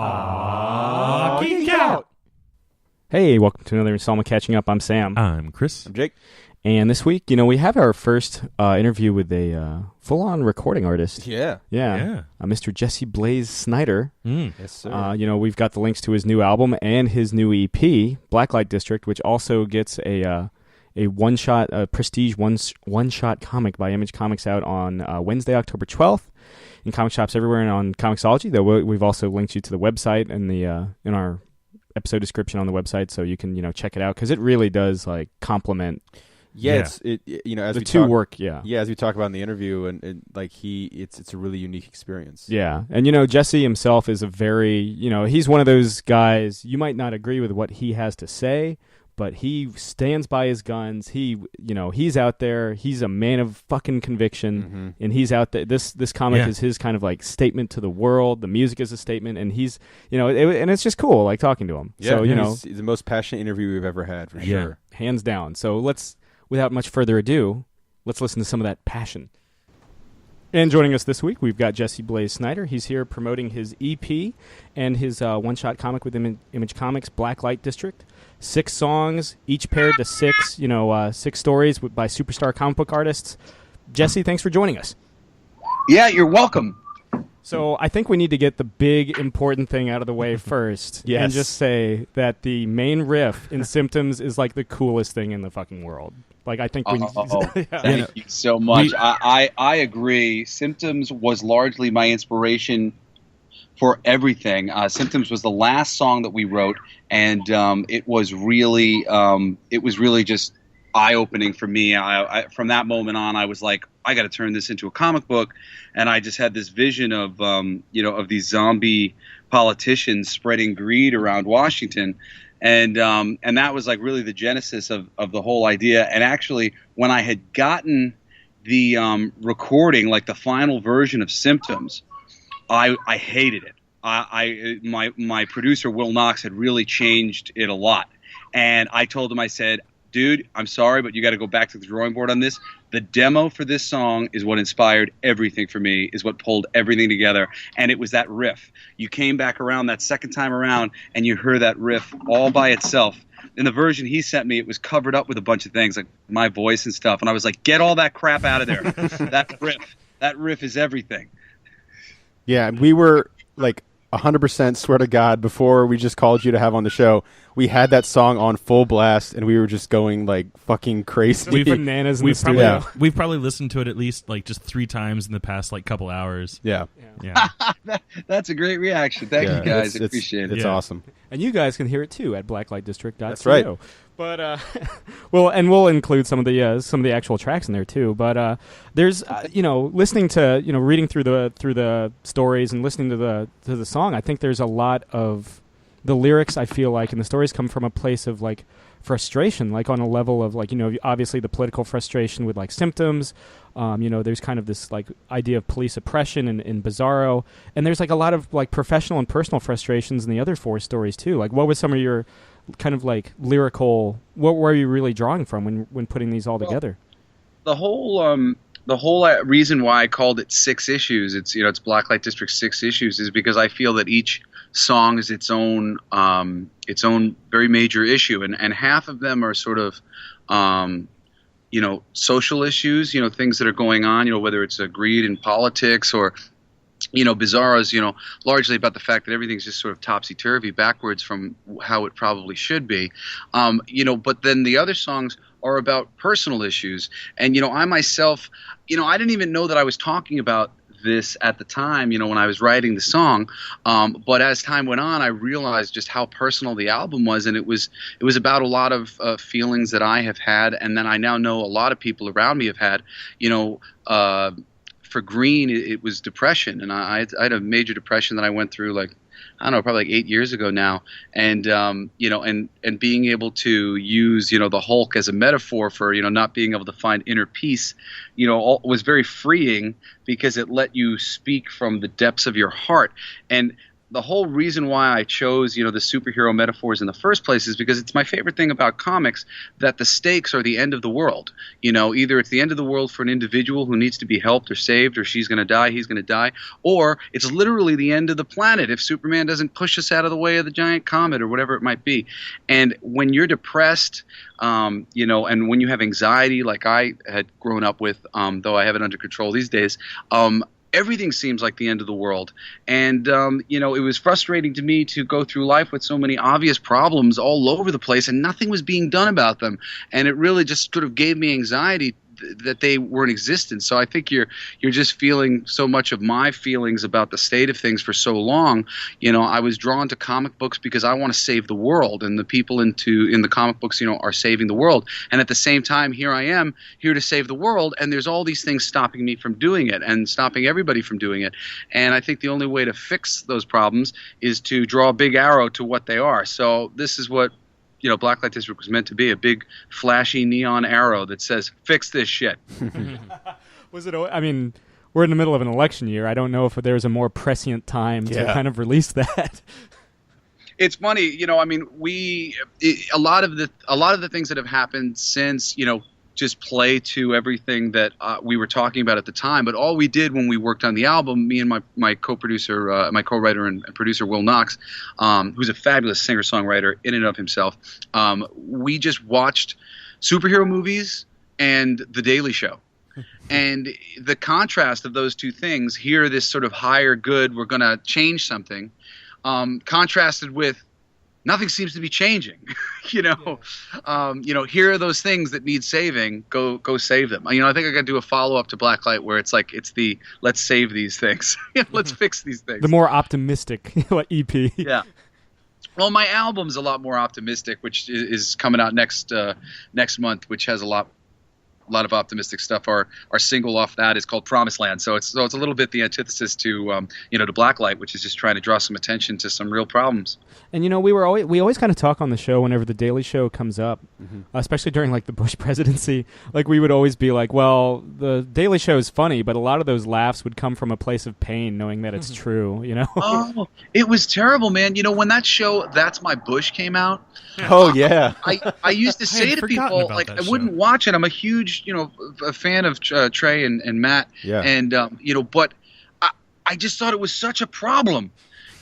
Geek Out! Hey, welcome to another installment of Catching Up. I'm Sam. I'm Chris. I'm Jake. And this week, we have our first interview with a full-on recording artist. Yeah. Mr. Jesse Blaze Snider. Yes, sir. We've got the links to his new album and his new EP, Blacklight District, which also gets a one-shot, prestige one-shot comic by Image Comics out on Wednesday, October 12th. In comic shops everywhere and on Comixology. Though we've also linked you to the website and in our episode description on the website, so you can check it out because it really does complement. As the we two talk, work. as we talk about in the interview, and it's a really unique experience. Yeah, and Jesse himself is a very he's one of those guys you might not agree with what he has to say, but he stands by his guns. He's out there. He's a man of fucking conviction, and he's out there. This comic is his kind of statement to the world. The music is a statement, and he's and it's just cool talking to him. Yeah, so he's the most passionate interview we've ever had for sure, hands down. So without much further ado, let's listen to some of that passion. And joining us this week, we've got Jesse Blaze Snider. He's here promoting his EP and his one-shot comic with Image Comics, Blacklight District. 6 songs, each paired to 6 stories by superstar comic book artists. Jesse, thanks for joining us. Yeah, you're welcome. So I think we need to get the big important thing out of the way first. Yes. And just say that the main riff in Symptoms is the coolest thing in the fucking world. I think we Thank you so much. I agree. Symptoms was largely my inspiration for everything. Symptoms was the last song that we wrote, and it was really just eye-opening for me. I from that moment on, I was like, I got to turn this into a comic book, and I just had this vision of of these zombie politicians spreading greed around Washington. And that was really the genesis of the whole idea. And actually, when I had gotten the recording, the final version of Symptoms, I hated it. My producer Will Knox had really changed it a lot, and I told him, I said, dude, I'm sorry, but you got to go back to the drawing board on this. The demo for this song is what inspired everything for me, is what pulled everything together, and it was that riff. You came back around that second time around, and you heard that riff all by itself. In the version he sent me, it was covered up with a bunch of things, like my voice and stuff, and I was like, get all that crap out of there. That riff is everything. Yeah, we were 100% swear to God, before we just called you to have on the show, we had that song on full blast, and we were just going fucking crazy. We've bananas in the studio. We've probably listened to it at least just 3 times in the past couple hours. Yeah. That's a great reaction. Thank you guys. I appreciate it. It's awesome. And you guys can hear it too at blacklightdistrict.co. That's right. But we'll include some of the actual tracks in there too. But there's listening to reading through the stories and listening to the song, I think there's a lot of the lyrics, I feel and the stories come from a place of frustration, on a level of obviously the political frustration with Symptoms. There's kind of this idea of police oppression in Bizarro, and there's a lot of professional and personal frustrations in the other 4 stories too. What was some of your kind of lyrical? What were you really drawing from when putting these all together? The whole reason why I called it 6 issues, it's Blacklight District 6 issues, is because I feel that each song is its own very major issue, and half of them are sort of social issues, things that are going on, whether it's greed in politics or Bizarro's, largely about the fact that everything's just sort of topsy-turvy, backwards from how it probably should be. But then the other songs are about personal issues. And, I myself, I didn't even know that I was talking about this at the time, when I was writing the song. But as time went on, I realized just how personal the album was. And it was about a lot of feelings that I have had. And then I now know a lot of people around me have had, for Green, it was depression, and I had a major depression that I went through, probably 8 years ago now, and and being able to use the Hulk as a metaphor for not being able to find inner peace, was very freeing, because it let you speak from the depths of your heart. And the whole reason why I chose, the superhero metaphors in the first place is because it's my favorite thing about comics, that the stakes are the end of the world. Either it's the end of the world for an individual who needs to be helped or saved, or she's going to die, he's going to die, or it's literally the end of the planet if Superman doesn't push us out of the way of the giant comet or whatever it might be. And when you're depressed, and when you have anxiety like I had grown up with, though I have it under control these days, everything seems like the end of the world. And, it was frustrating to me to go through life with so many obvious problems all over the place and nothing was being done about them. And it really just sort of gave me anxiety that they were in existence. So I think you're just feeling so much of my feelings about the state of things for so long. I was drawn to comic books because I want to save the world, and the people in the comic books, are saving the world. And at the same time, here I am, here to save the world, and there's all these things stopping me from doing it and stopping everybody from doing it. And I think the only way to fix those problems is to draw a big arrow to what they are. So this is what Blacklight District was meant to be, a big flashy neon arrow that says, fix this shit. Was it? I mean, we're in the middle of an election year. I don't know if there was a more prescient time to kind of release that. It's funny, a lot of the things that have happened since, just play to everything that we were talking about at the time. But all we did when we worked on the album, me and my co-producer, my co-writer and producer, Will Knox, who's a fabulous singer-songwriter in and of himself, we just watched superhero movies and The Daily Show. And the contrast of those two things, here this sort of higher good, we're going to change something, contrasted with nothing seems to be changing. Here are those things that need saving. Go save them. I think I got to do a follow-up to Blacklight where it's the let's save these things. Let's fix these things. The more optimistic EP. Yeah. Well, my album's a lot more optimistic, which is coming out next month, which has a lot of optimistic stuff. Our single off that is called Promised Land. So it's a little bit the antithesis to to Blacklight, which is just trying to draw some attention to some real problems. And we always kind of talk on the show whenever the Daily Show comes up, especially during like the Bush presidency. Like we would always be like, well, the Daily Show is funny, but a lot of those laughs would come from a place of pain, knowing that it's true. Oh, it was terrible, man. When that show That's My Bush came out. Oh yeah. I used to say to people like I wouldn't watch it. I'm a huge a fan of Trey and Matt. Yeah. And but I just thought it was such a problem.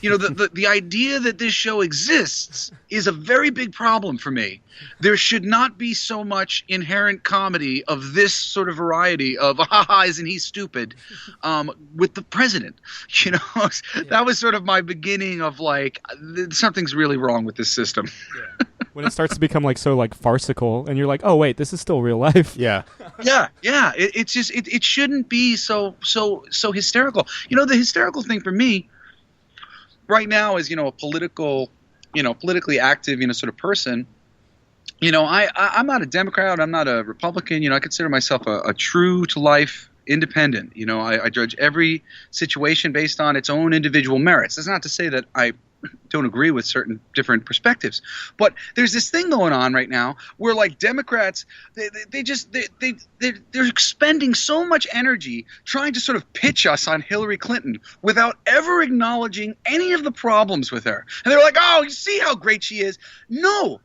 The idea that this show exists is a very big problem for me. There should not be so much inherent comedy of this sort of variety of ha isn't he stupid with the president. That was sort of my beginning of like something's really wrong with this system. Yeah. When it starts to become like so like farcical, and you're like, oh wait, this is still real life. Yeah. Yeah. It's just it shouldn't be so hysterical. The hysterical thing for me right now is a politically active sort of person. I'm not a Democrat, I'm not a Republican. I consider myself a true to life independent. I judge every situation based on its own individual merits. That's not to say that I don't agree with certain different perspectives, but there's this thing going on right now where like Democrats, they're expending so much energy trying to sort of pitch us on Hillary Clinton without ever acknowledging any of the problems with her. And they're like, oh, you see how great she is. No.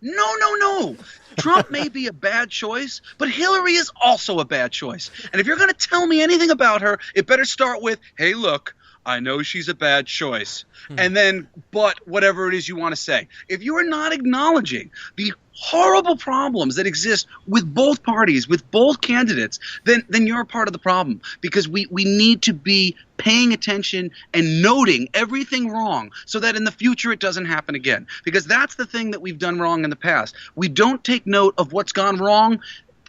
Trump may be a bad choice, but Hillary is also a bad choice. And if you're going to tell me anything about her, it better start with, hey, look, I know she's a bad choice. And then, but whatever it is you want to say. If you are not acknowledging the horrible problems that exist with both parties, with both candidates, then you're a part of the problem. Because we need to be paying attention and noting everything wrong so that in the future it doesn't happen again. Because that's the thing that we've done wrong in the past. We don't take note of what's gone wrong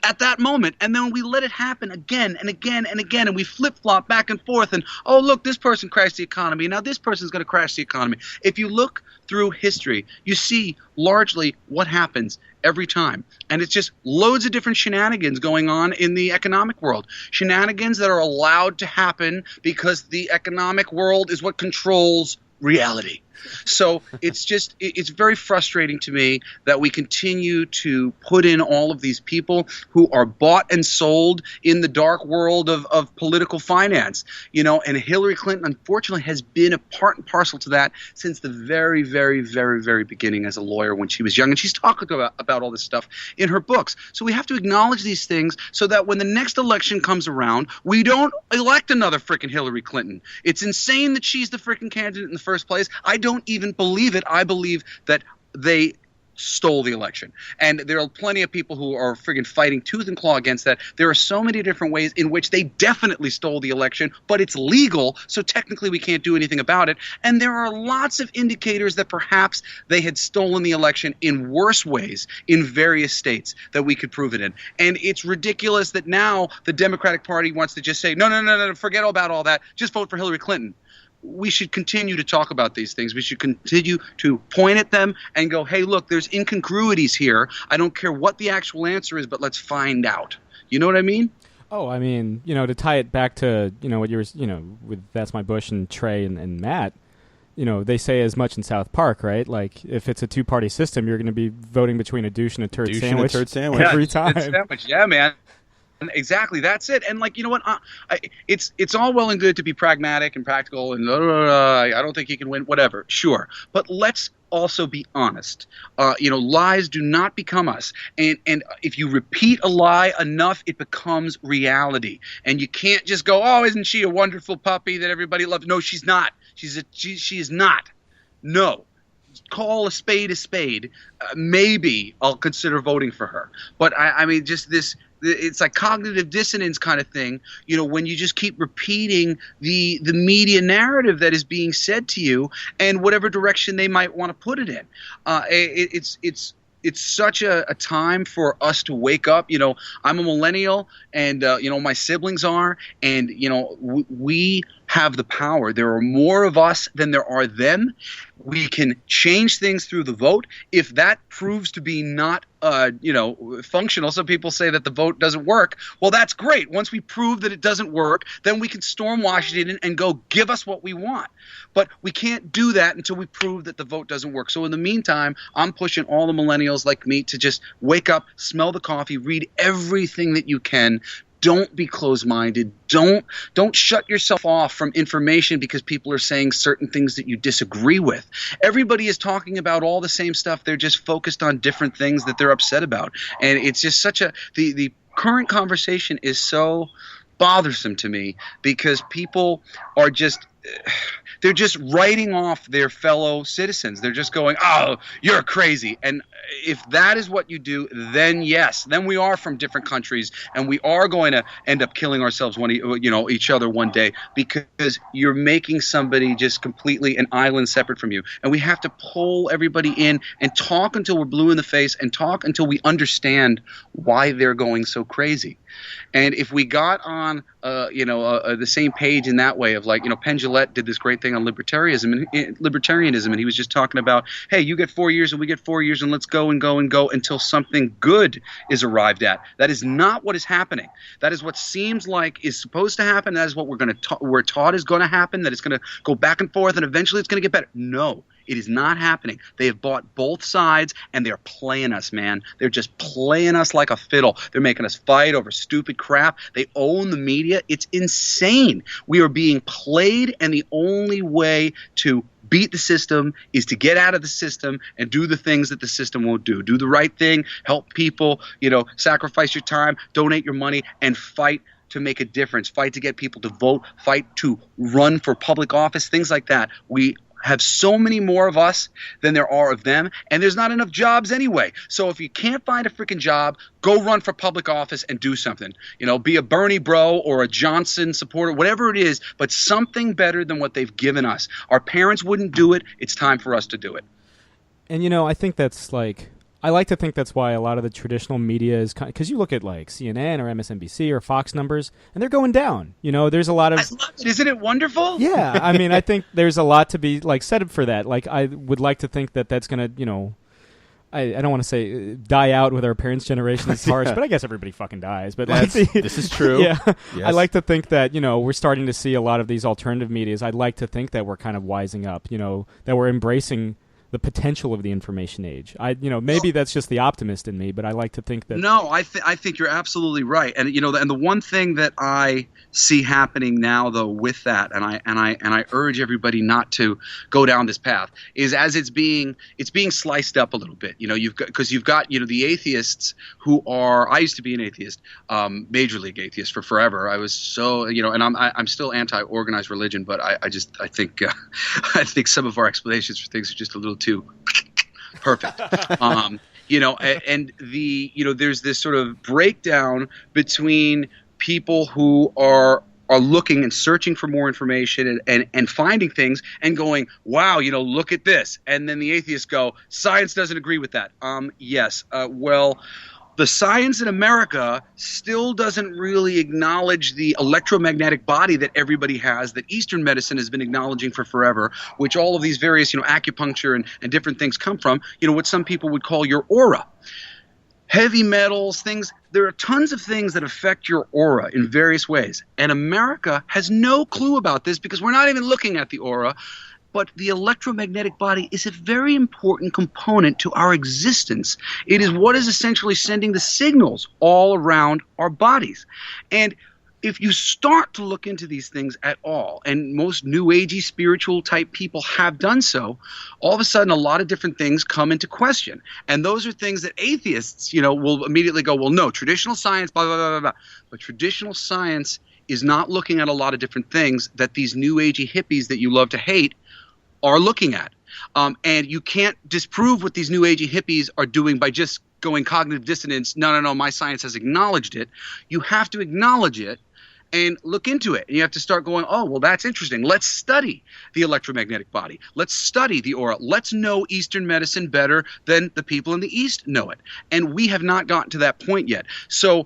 at that moment, and then we let it happen again and again and again, and we flip-flop back and forth, and oh look, this person crashed the economy, now this person's going to crash the economy. If you look through history, you see largely what happens every time, and it's just loads of different shenanigans going on in the economic world. Shenanigans that are allowed to happen because the economic world is what controls reality. So it's very frustrating to me that we continue to put in all of these people who are bought and sold in the dark world of political finance, and Hillary Clinton, unfortunately, has been a part and parcel to that since the very, very, very, very beginning as a lawyer when she was young. And she's talking about all this stuff in her books. So we have to acknowledge these things so that when the next election comes around, we don't elect another frickin' Hillary Clinton. It's insane that she's the frickin' candidate in the first place. I don't even believe it. I believe that they stole the election. And there are plenty of people who are friggin' fighting tooth and claw against that. There are so many different ways in which they definitely stole the election, but it's legal, so technically we can't do anything about it. And there are lots of indicators that perhaps they had stolen the election in worse ways in various states that we could prove it in. And it's ridiculous that now the Democratic Party wants to just say, no, forget about all that, just vote for Hillary Clinton. We should continue to talk about these things. We should continue to point at them and go, hey, look, there's incongruities here. I don't care what the actual answer is, but let's find out. You know what I mean? Oh, I mean, to tie it back to, what you were, with That's My Bush and Trey and Matt, they say as much in South Park, right? Like, if it's a two-party system, you're going to be voting between a douche and a turd sandwich every time. Sandwich. Yeah, man. Exactly, that's it. And you know what? It's all well and good to be pragmatic and practical, and I don't think he can win. Whatever, sure. But let's also be honest. Lies do not become us, and if you repeat a lie enough, it becomes reality. And you can't just go, "Oh, isn't she a wonderful puppy that everybody loves?" No, she's not. She is not. No. Call a spade a spade. Maybe I'll consider voting for her. But I mean, just this. It's like cognitive dissonance kind of thing, when you just keep repeating the media narrative that is being said to you and whatever direction they might want to put it in. It's such a time for us to wake up. I'm a millennial, and my siblings are, and we have the power. There are more of us than there are them. We can change things through the vote. If that proves to be not functional, some people say that the vote doesn't work. Well, that's great. Once we prove that it doesn't work, then we can storm Washington and go give us what we want. But we can't do that until we prove that the vote doesn't work. So in the meantime, I'm pushing all the millennials like me to just wake up, smell the coffee, read everything that you can. Don't be closed-minded. Don't shut yourself off from information because people are saying certain things that you disagree with. Everybody is talking about all the same stuff. They're just focused on different things that they're upset about. And it's just the current conversation is so bothersome to me because people are they're just writing off their fellow citizens. They're just going, "Oh, you're crazy." And if that is what you do, then yes, then we are from different countries, and we are going to end up killing ourselves each other one day because you're making somebody just completely an island separate from you. And we have to pull everybody in and talk until we're blue in the face and talk until we understand why they're going so crazy. And if we got on, the same page in that way of Penn Jillette did this great thing on libertarianism, and he was just talking about, hey, you get 4 years and we get 4 years, and let's go and go and go until something good is arrived at. That is not what is happening. That is what seems like is supposed to happen. That is what we're taught is going to happen. That it's going to go back and forth, and eventually it's going to get better. No. It is not happening. They have bought both sides, and they're playing us, man. They're just playing us like a fiddle. They're making us fight over stupid crap. They own the media. It's insane. We are being played, and the only way to beat the system is to get out of the system and do the things that the system won't do. Do the right thing, help people, sacrifice your time, donate your money, and fight to make a difference. Fight to get people to vote. Fight to run for public office, things like that. We have so many more of us than there are of them, and there's not enough jobs anyway. So if you can't find a freaking job, go run for public office and do something. Be a Bernie bro or a Johnson supporter, whatever it is, but something better than what they've given us. Our parents wouldn't do it. It's time for us to do it. And, I think that's I like to think that's why a lot of the traditional media is because you look at CNN or MSNBC or Fox numbers, and they're going down. There's a lot of. I love it. Isn't it wonderful? Yeah, I mean, I think there's a lot to be said for that. I would like to think that that's gonna, I don't want to say die out with our parents' generation is harsh, but I guess everybody fucking dies. But like this is true. Yeah, Yes. I like to think that we're starting to see a lot of these alternative medias. I'd like to think that we're kind of wising up. That we're embracing the potential of the information age. Maybe that's just the optimist in me, but I like to think that. No, I think you're absolutely right. And and the one thing that I see happening now, though, with that, and I urge everybody not to go down this path, is as it's being sliced up a little bit. You've got the atheists who are. I used to be an atheist, major league atheist for forever. I was so and I'm still anti-organized religion, but I think I think some of our explanations for things are just a little too perfect. And there's this sort of breakdown between people who are looking and searching for more information and finding things and going, wow, look at this. And then the atheists go, science doesn't agree with that. Yes. Well, the science in America still doesn't really acknowledge the electromagnetic body that everybody has, that Eastern medicine has been acknowledging for forever, which all of these various, acupuncture and different things come from, what some people would call your aura. Heavy metals, things, there are tons of things that affect your aura in various ways. And America has no clue about this because we're not even looking at the aura. But the electromagnetic body is a very important component to our existence. It is what is essentially sending the signals all around our bodies. And if you start to look into these things at all, and most new agey spiritual type people have done so, all of a sudden a lot of different things come into question. And those are things that atheists, will immediately go, well, no, traditional science, blah, blah, blah, blah, blah. But traditional science is not looking at a lot of different things that these new agey hippies that you love to hate are looking at. And you can't disprove what these new agey hippies are doing by just going cognitive dissonance. No, my science has acknowledged it. You have to acknowledge it and look into it. And you have to start going, oh, well, that's interesting. Let's study the electromagnetic body. Let's study the aura. Let's know Eastern medicine better than the people in the East know it. And we have not gotten to that point yet. So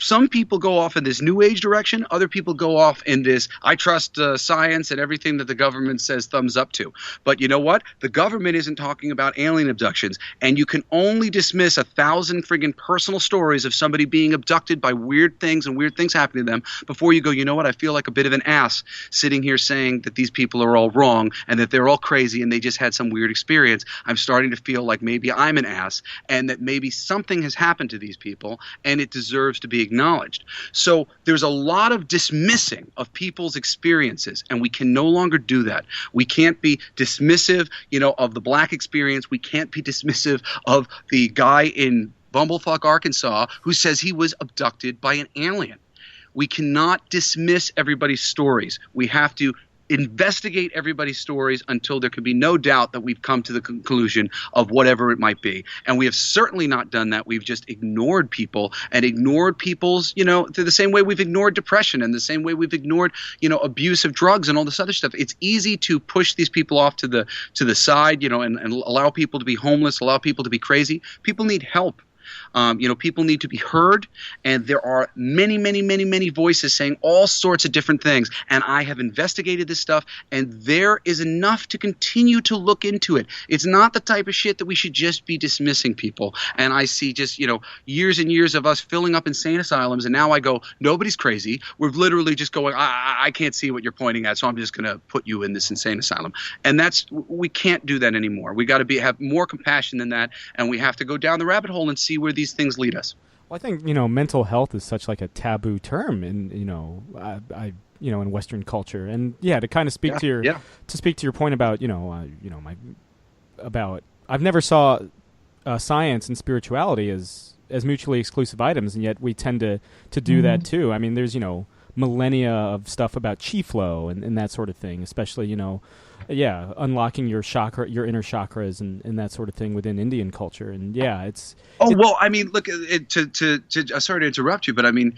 some people go off in this new age direction. Other people go off in this, I trust science and everything that the government says thumbs up to. But you know what? The government isn't talking about alien abductions. And you can only dismiss 1,000 friggin' personal stories of somebody being abducted by weird things and weird things happening to them before you go, you know what? I feel like a bit of an ass sitting here saying that these people are all wrong and that they're all crazy and they just had some weird experience. I'm starting to feel like maybe I'm an ass and that maybe something has happened to these people and it deserves to be acknowledged. So there's a lot of dismissing of people's experiences, and we can no longer do that. We can't be dismissive, of the black experience. We can't be dismissive of the guy in Bumblefuck, Arkansas, who says he was abducted by an alien. We cannot dismiss everybody's stories. We have to investigate everybody's stories until there can be no doubt that we've come to the conclusion of whatever it might be. And we have certainly not done that. We've just ignored people and ignored people's, the same way we've ignored depression and the same way we've ignored, abuse of drugs and all this other stuff. It's easy to push these people off to the side, and allow people to be homeless, allow people to be crazy. People need help. People need to be heard, and there are many, many, many, many voices saying all sorts of different things. And I have investigated this stuff, and there is enough to continue to look into it. It's not the type of shit that we should just be dismissing people. And I see just, years and years of us filling up insane asylums, and now I go, nobody's crazy. We're literally just going, I can't see what you're pointing at, so I'm just going to put you in this insane asylum. And we can't do that anymore. We got to have more compassion than that, and we have to go down the rabbit hole and see where these things lead us. Well, I think mental health is such like a taboo term in in Western culture, and to kind of speak to your point about I've never saw science and spirituality as mutually exclusive items, and yet we tend to do that too. I mean, there's millennia of stuff about chi flow and that sort of thing, especially unlocking your chakra, your inner chakras, and that sort of thing within Indian culture. And well, I mean, look, sorry to interrupt you, but I mean,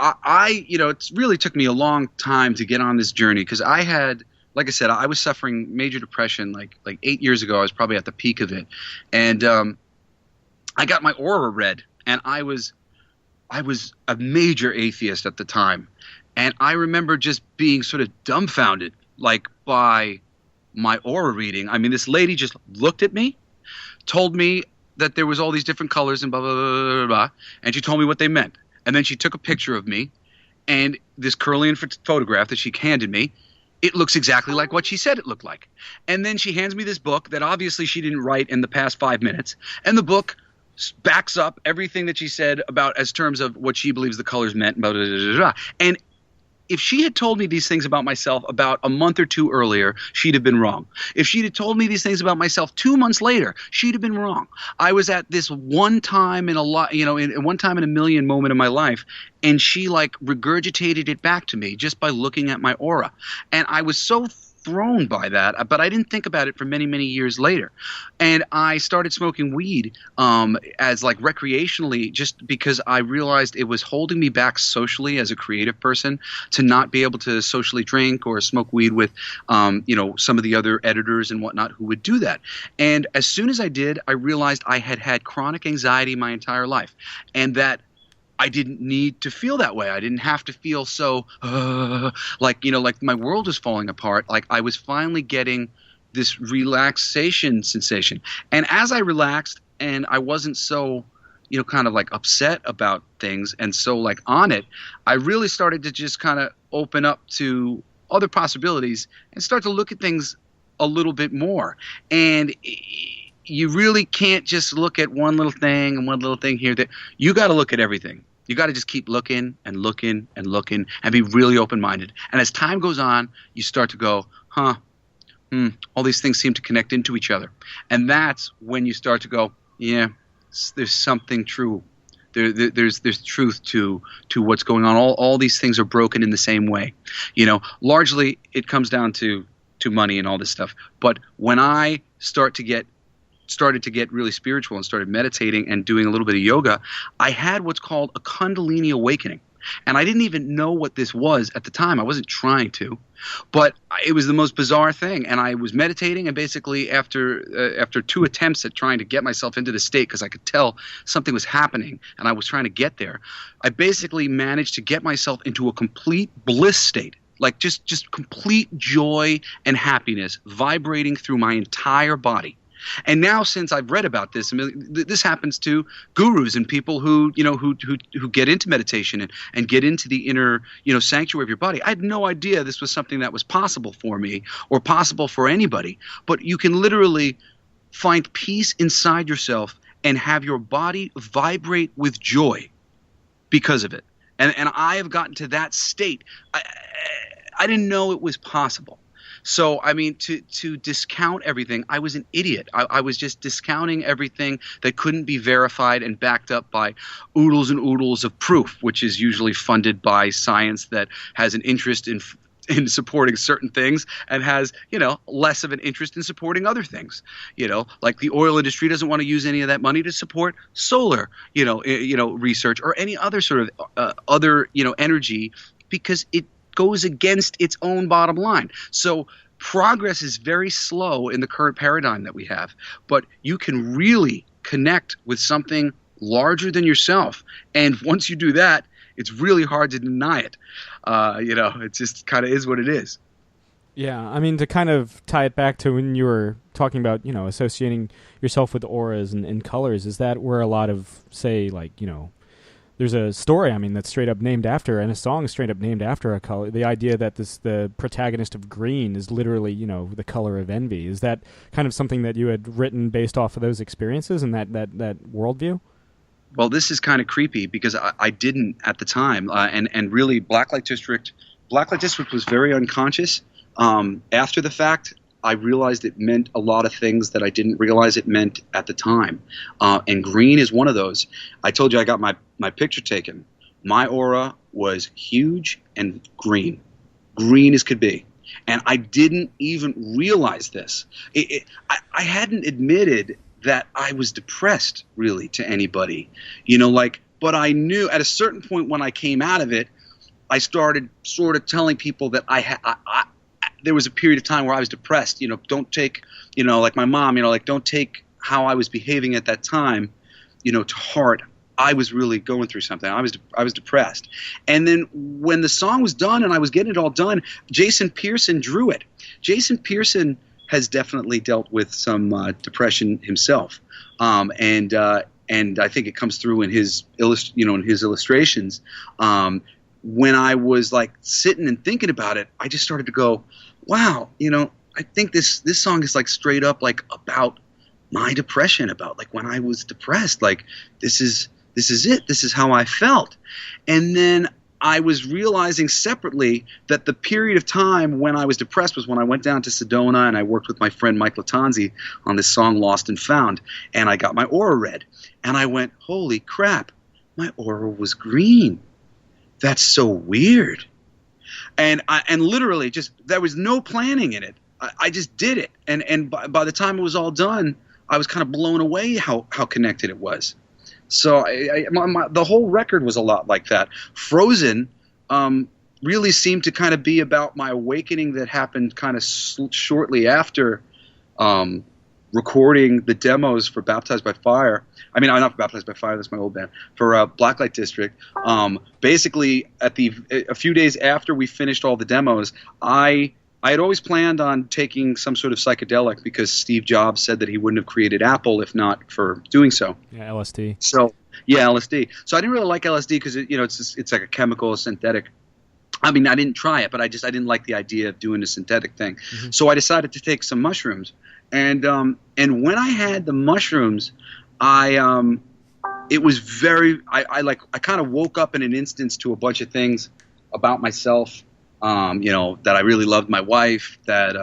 it really took me a long time to get on this journey because I had, like I said, I was suffering major depression like 8 years ago. I was probably at the peak of it, and I got my aura read, and I was a major atheist at the time, and I remember just being sort of dumbfounded, by my aura reading. I mean, this lady just looked at me, told me that there was all these different colors and blah, blah, blah, blah, blah, blah, and she told me what they meant. And then she took a picture of me, and this Kirlian photograph that she handed me, it looks exactly like what she said it looked like. And then she hands me this book that obviously she didn't write in the past 5 minutes, and the book backs up everything that she said about as terms of what she believes the colors meant. Blah, blah, blah, blah, blah. And if she had told me these things about myself about a month or two earlier, she'd have been wrong. If she'd have told me these things about myself 2 months later, she'd have been wrong. I was at this one time in a lot, in one time in a million moment in my life, and she like regurgitated it back to me just by looking at my aura. And I was so thrown by that, but I didn't think about it for many, many years later. And I started smoking weed as like recreationally, just because I realized it was holding me back socially as a creative person to not be able to socially drink or smoke weed with, some of the other editors and whatnot who would do that. And as soon as I did, I realized I had had chronic anxiety my entire life, and that I didn't need to feel that way. I didn't have to feel so like my world was falling apart. Like I was finally getting this relaxation sensation. And as I relaxed and I wasn't so, kind of like upset about things and so like on it, I really started to just kind of open up to other possibilities and start to look at things a little bit more. And you really can't just look at one little thing and one little thing here. That you got to look at everything. You got to just keep looking and looking and looking and be really open-minded. And as time goes on, you start to go, all these things seem to connect into each other. And that's when you start to go, yeah, there's something true. There's truth to what's going on. All these things are broken in the same way. Largely it comes down to money and all this stuff. But when I started to get really spiritual and started meditating and doing a little bit of yoga, I had what's called a Kundalini awakening. And I didn't even know what this was at the time. I wasn't trying to, but it was the most bizarre thing. And I was meditating, and basically after 2 attempts at trying to get myself into the state, because I could tell something was happening and I was trying to get there, I basically managed to get myself into a complete bliss state. Like just complete joy and happiness vibrating through my entire body. And now, since I've read about this, this happens to gurus and people who get into meditation and get into the inner, sanctuary of your body. I had no idea this was something that was possible for me or possible for anybody. But you can literally find peace inside yourself and have your body vibrate with joy because of it. And I have gotten to that state. I didn't know it was possible. So, I mean, to discount everything, I was an idiot. I was just discounting everything that couldn't be verified and backed up by oodles and oodles of proof, which is usually funded by science that has an interest in supporting certain things and has, less of an interest in supporting other things. Like the oil industry doesn't want to use any of that money to support solar, research or any other sort of other, energy, because it goes against its own bottom line. So progress is very slow in the current paradigm that we have, but you can really connect with something larger than yourself. And once you do that, it's really hard to deny it. It just kind of is what it is. Yeah, I mean, to kind of tie it back to when you were talking about, associating yourself with auras and colors, is that where a lot of, say, like, there's a story, that's straight up named after, and a song straight up named after a color. The idea that the protagonist of green is literally, the color of envy. Is that kind of something that you had written based off of those experiences and that worldview? Well, this is kind of creepy because I didn't at the time, and really Blacklight District was very unconscious. After the fact, I realized it meant a lot of things that I didn't realize it meant at the time. And green is one of those. I told you I got my picture taken. My aura was huge and green as could be. And I didn't even realize this. I hadn't admitted that I was depressed really to anybody, but I knew at a certain point when I came out of it, I started sort of telling people that there was a period of time where I was depressed. Don't take, like my mom, don't take how I was behaving at that time, to heart. I was really going through something. I was depressed. And then when the song was done and I was getting it all done, Jason Pearson drew it. Jason Pearson has definitely dealt with some depression himself, and I think it comes through in his illustrations. When I was like sitting and thinking about it, I just started to go, wow, I think this song is like straight up like about my depression, about like when I was depressed, like this is it. This is how I felt. And then I was realizing separately that the period of time when I was depressed was when I went down to Sedona and I worked with my friend Mike Latanzi on this song Lost and Found, and I got my aura read. And I went, holy crap, my aura was green. That's so weird. And literally just, there was no planning in it. I just did it. And by the time it was all done, I was kind of blown away how connected it was. So the whole record was a lot like that. Frozen really seemed to kind of be about my awakening that happened kind of shortly after recording the demos for Baptized by Fire. I mean, I'm not Baptized by Fire, that's my old band. For Blacklight District. Basically, a few days after we finished all the demos, I had always planned on taking some sort of psychedelic because Steve Jobs said that he wouldn't have created Apple if not for doing so. Yeah, LSD. So, yeah, LSD. So I didn't really like LSD because it's like a chemical synthetic. I mean, I didn't try it, but I didn't like the idea of doing a synthetic thing. Mm-hmm. So I decided to take some mushrooms. And when I had the mushrooms, it was very, I kind of woke up in an instance to a bunch of things about myself, that I really loved my wife, that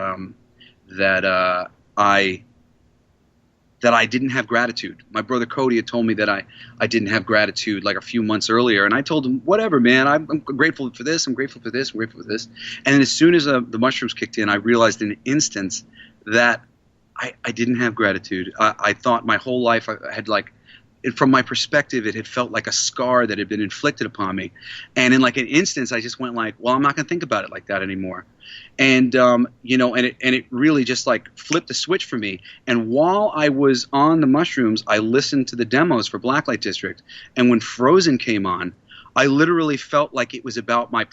I didn't have gratitude. My brother Cody had told me that I didn't have gratitude like a few months earlier, and I told him, whatever, man, I'm grateful for this, I'm grateful for this, I'm grateful for this. And then as soon as the mushrooms kicked in, I realized in an instance that I didn't have gratitude. I thought my whole life I had from my perspective, it had felt like a scar that had been inflicted upon me. And in like an instance, I just went like, well, I'm not going to think about it like that anymore. And, and it really just like flipped the switch for me. And while I was on the mushrooms, I listened to the demos for Blacklight District. And when Frozen came on, I literally felt like it was about my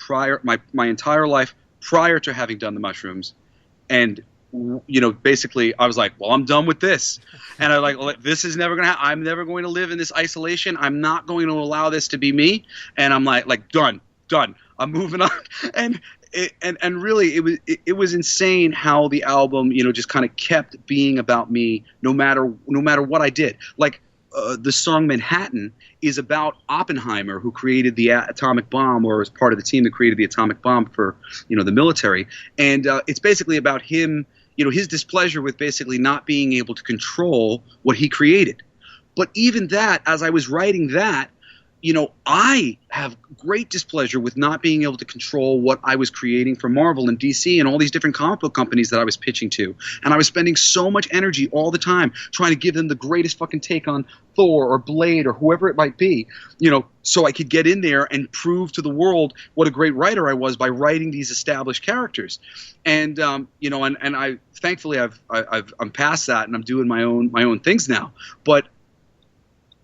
entire life prior to having done the mushrooms. And basically I was like, well, I'm done with this. And I like, this is never going to happen. I'm never going to live in this isolation. I'm not going to allow this to be me. And I'm like, done. I'm moving on. And really it was insane how the album, just kind of kept being about me no matter what I did. Like, the song Manhattan is about Oppenheimer, who created the atomic bomb, or was part of the team that created the atomic bomb for, the military. And it's basically about him, his displeasure with basically not being able to control what he created. But even that, as I was writing that, I have great displeasure with not being able to control what I was creating for Marvel and DC and all these different comic book companies that I was pitching to. And I was spending so much energy all the time trying to give them the greatest fucking take on Thor or Blade or whoever it might be, so I could get in there and prove to the world what a great writer I was by writing these established characters. And, and I thankfully I'm past that and I'm doing my own things now. But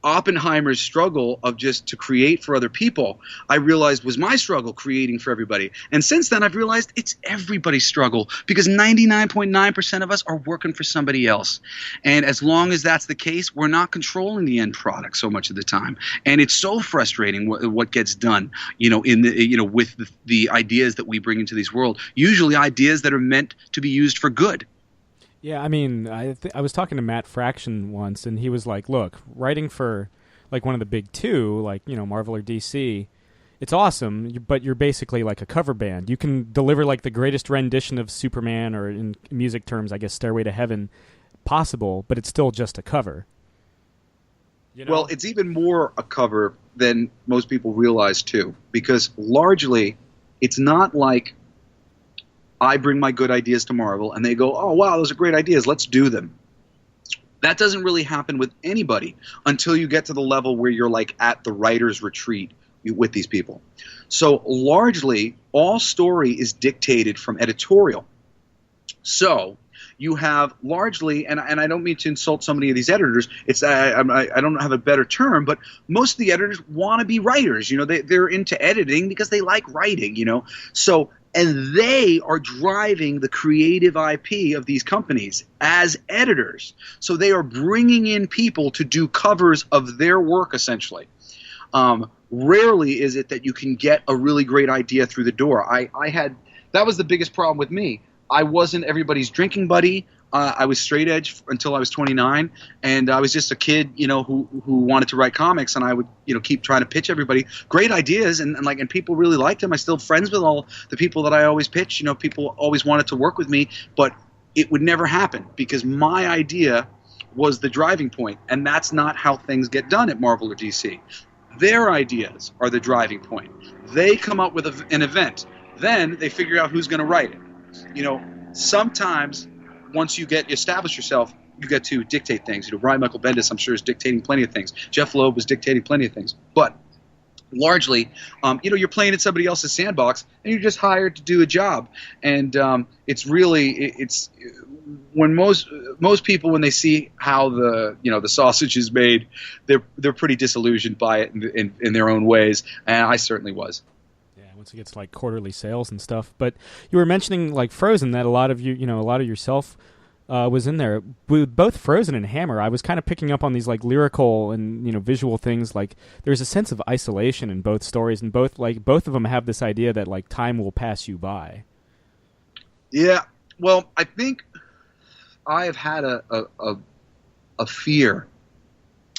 Oppenheimer's struggle of just to create for other people, I realized was my struggle creating for everybody. And since then, I've realized it's everybody's struggle, because 99.9% of us are working for somebody else. And as long as that's the case, we're not controlling the end product so much of the time. And it's so frustrating what gets done, with the ideas that we bring into this world, usually ideas that are meant to be used for good. Yeah, I mean, I was talking to Matt Fraction once, and he was like, look, writing for like one of the big two, like, Marvel or DC, it's awesome, but you're basically like a cover band. You can deliver like the greatest rendition of Superman, or in music terms, I guess, Stairway to Heaven possible, but it's still just a cover. Well, it's even more a cover than most people realize, too, because largely it's not like I bring my good ideas to Marvel and they go, oh, wow, those are great ideas, let's do them. That doesn't really happen with anybody until you get to the level where you're like at the writer's retreat with these people. So largely, all story is dictated from editorial. So you have largely, and I don't mean to insult so many of these editors, I don't have a better term, but most of the editors want to be writers. They're into editing because they like writing, So And they are driving the creative IP of these companies as editors. So they are bringing in people to do covers of their work, essentially. Rarely is it that you can get a really great idea through the door. That was the biggest problem with me. I wasn't everybody's drinking buddy. I was straight edge until I was 29, and I was just a kid, who wanted to write comics, and I would, keep trying to pitch everybody great ideas, and people really liked them. I still friends with all the people that I always pitch. People always wanted to work with me, but it would never happen because my idea was the driving point, and that's not how things get done at Marvel or DC. Their ideas are the driving point. They come up with an event, then they figure out who's going to write it. Sometimes once you get established yourself, you get to dictate things. Brian Michael Bendis, I'm sure, is dictating plenty of things. Jeff Loeb was dictating plenty of things. But largely, you're playing in somebody else's sandbox, and you're just hired to do a job. And it's when most people, when they see how the sausage is made, they're pretty disillusioned by it in their own ways, and I certainly was. Once it gets like quarterly sales and stuff. But you were mentioning like Frozen, that a lot of yourself was in there. With both Frozen and Hammer, I was kind of picking up on these like lyrical and visual things. Like there's a sense of isolation in both stories, and both of them have this idea that like time will pass you by. Yeah, well, I think I have had a fear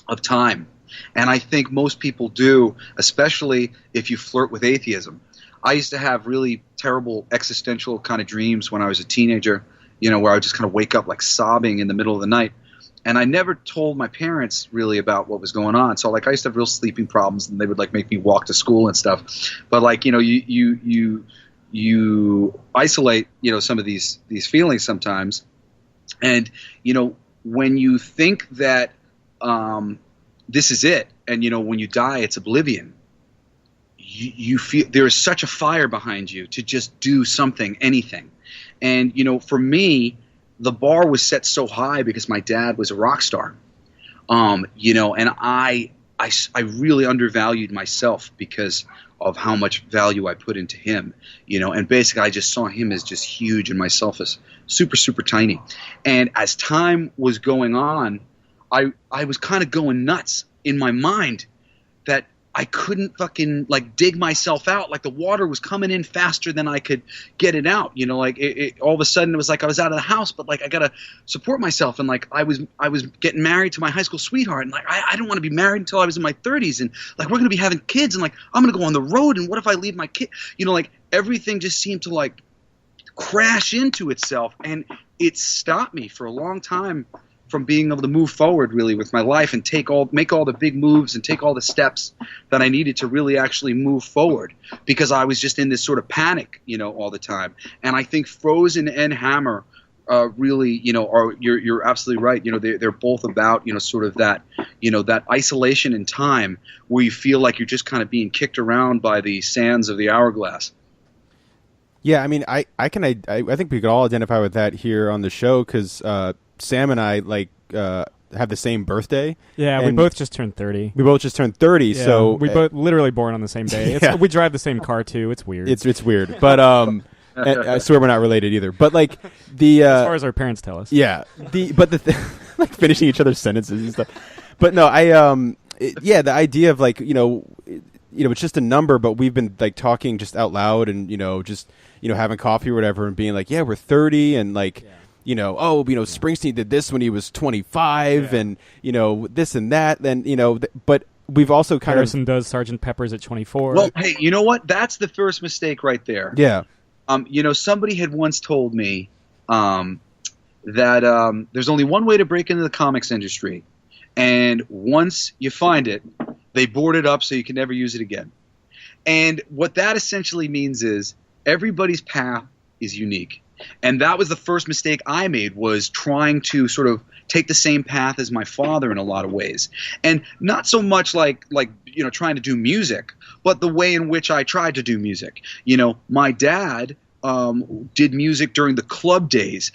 of time. And I think most people do, especially if you flirt with atheism. I used to have really terrible existential kind of dreams when I was a teenager, where I would just kind of wake up like sobbing in the middle of the night. And I never told my parents really about what was going on. So like I used to have real sleeping problems, and they would like make me walk to school and stuff. But like, you isolate, some of these feelings sometimes. And, when you think that this is it, and when you die, it's oblivion. You feel there is such a fire behind you to just do something, anything. And for me, the bar was set so high because my dad was a rock star. And I really undervalued myself because of how much value I put into him. And basically I just saw him as just huge and myself as super, super tiny. And as time was going on, I was kind of going nuts in my mind that I couldn't fucking like dig myself out. Like the water was coming in faster than I could get it out. Like all of a sudden it was like I was out of the house, but like I gotta support myself. And like I was getting married to my high school sweetheart, and like I didn't want to be married until I was in my 30s, and like we're gonna be having kids, and like I'm gonna go on the road, and what if I leave my kid? Like everything just seemed to like crash into itself, and it stopped me for a long time from being able to move forward really with my life and make all the big moves and take all the steps that I needed to really actually move forward, because I was just in this sort of panic, all the time. And I think Frozen and Hammer really, you're absolutely right. They're both about, sort of that, that isolation in time where you feel like you're just kind of being kicked around by the sands of the hourglass. Yeah, I mean, I think we could all identify with that here on the show, because Sam and I have the same birthday. Yeah, we both just turned 30. We both just turned 30, yeah, so we both literally born on the same day. Yeah. We drive the same car too. It's weird. It's weird, but I swear we're not related either. But like as far as our parents tell us. Yeah, like finishing each other's sentences and stuff. But no, the idea of like it's just a number, but we've been like talking just out loud and just having coffee or whatever and being like, yeah, we're 30 and like. Yeah. Springsteen did this when he was 25, yeah. And this and that. Then but we've also kind Harrison does Sgt. Pepper's at 24. Well, hey, you know what? That's the first mistake right there. Yeah. Somebody had once told me that there's only one way to break into the comics industry, and once you find it, they board it up so you can never use it again. And what that essentially means is everybody's path is unique. And that was the first mistake I made, was trying to sort of take the same path as my father in a lot of ways. And not so much like trying to do music, but the way in which I tried to do music. My dad did music during the club days.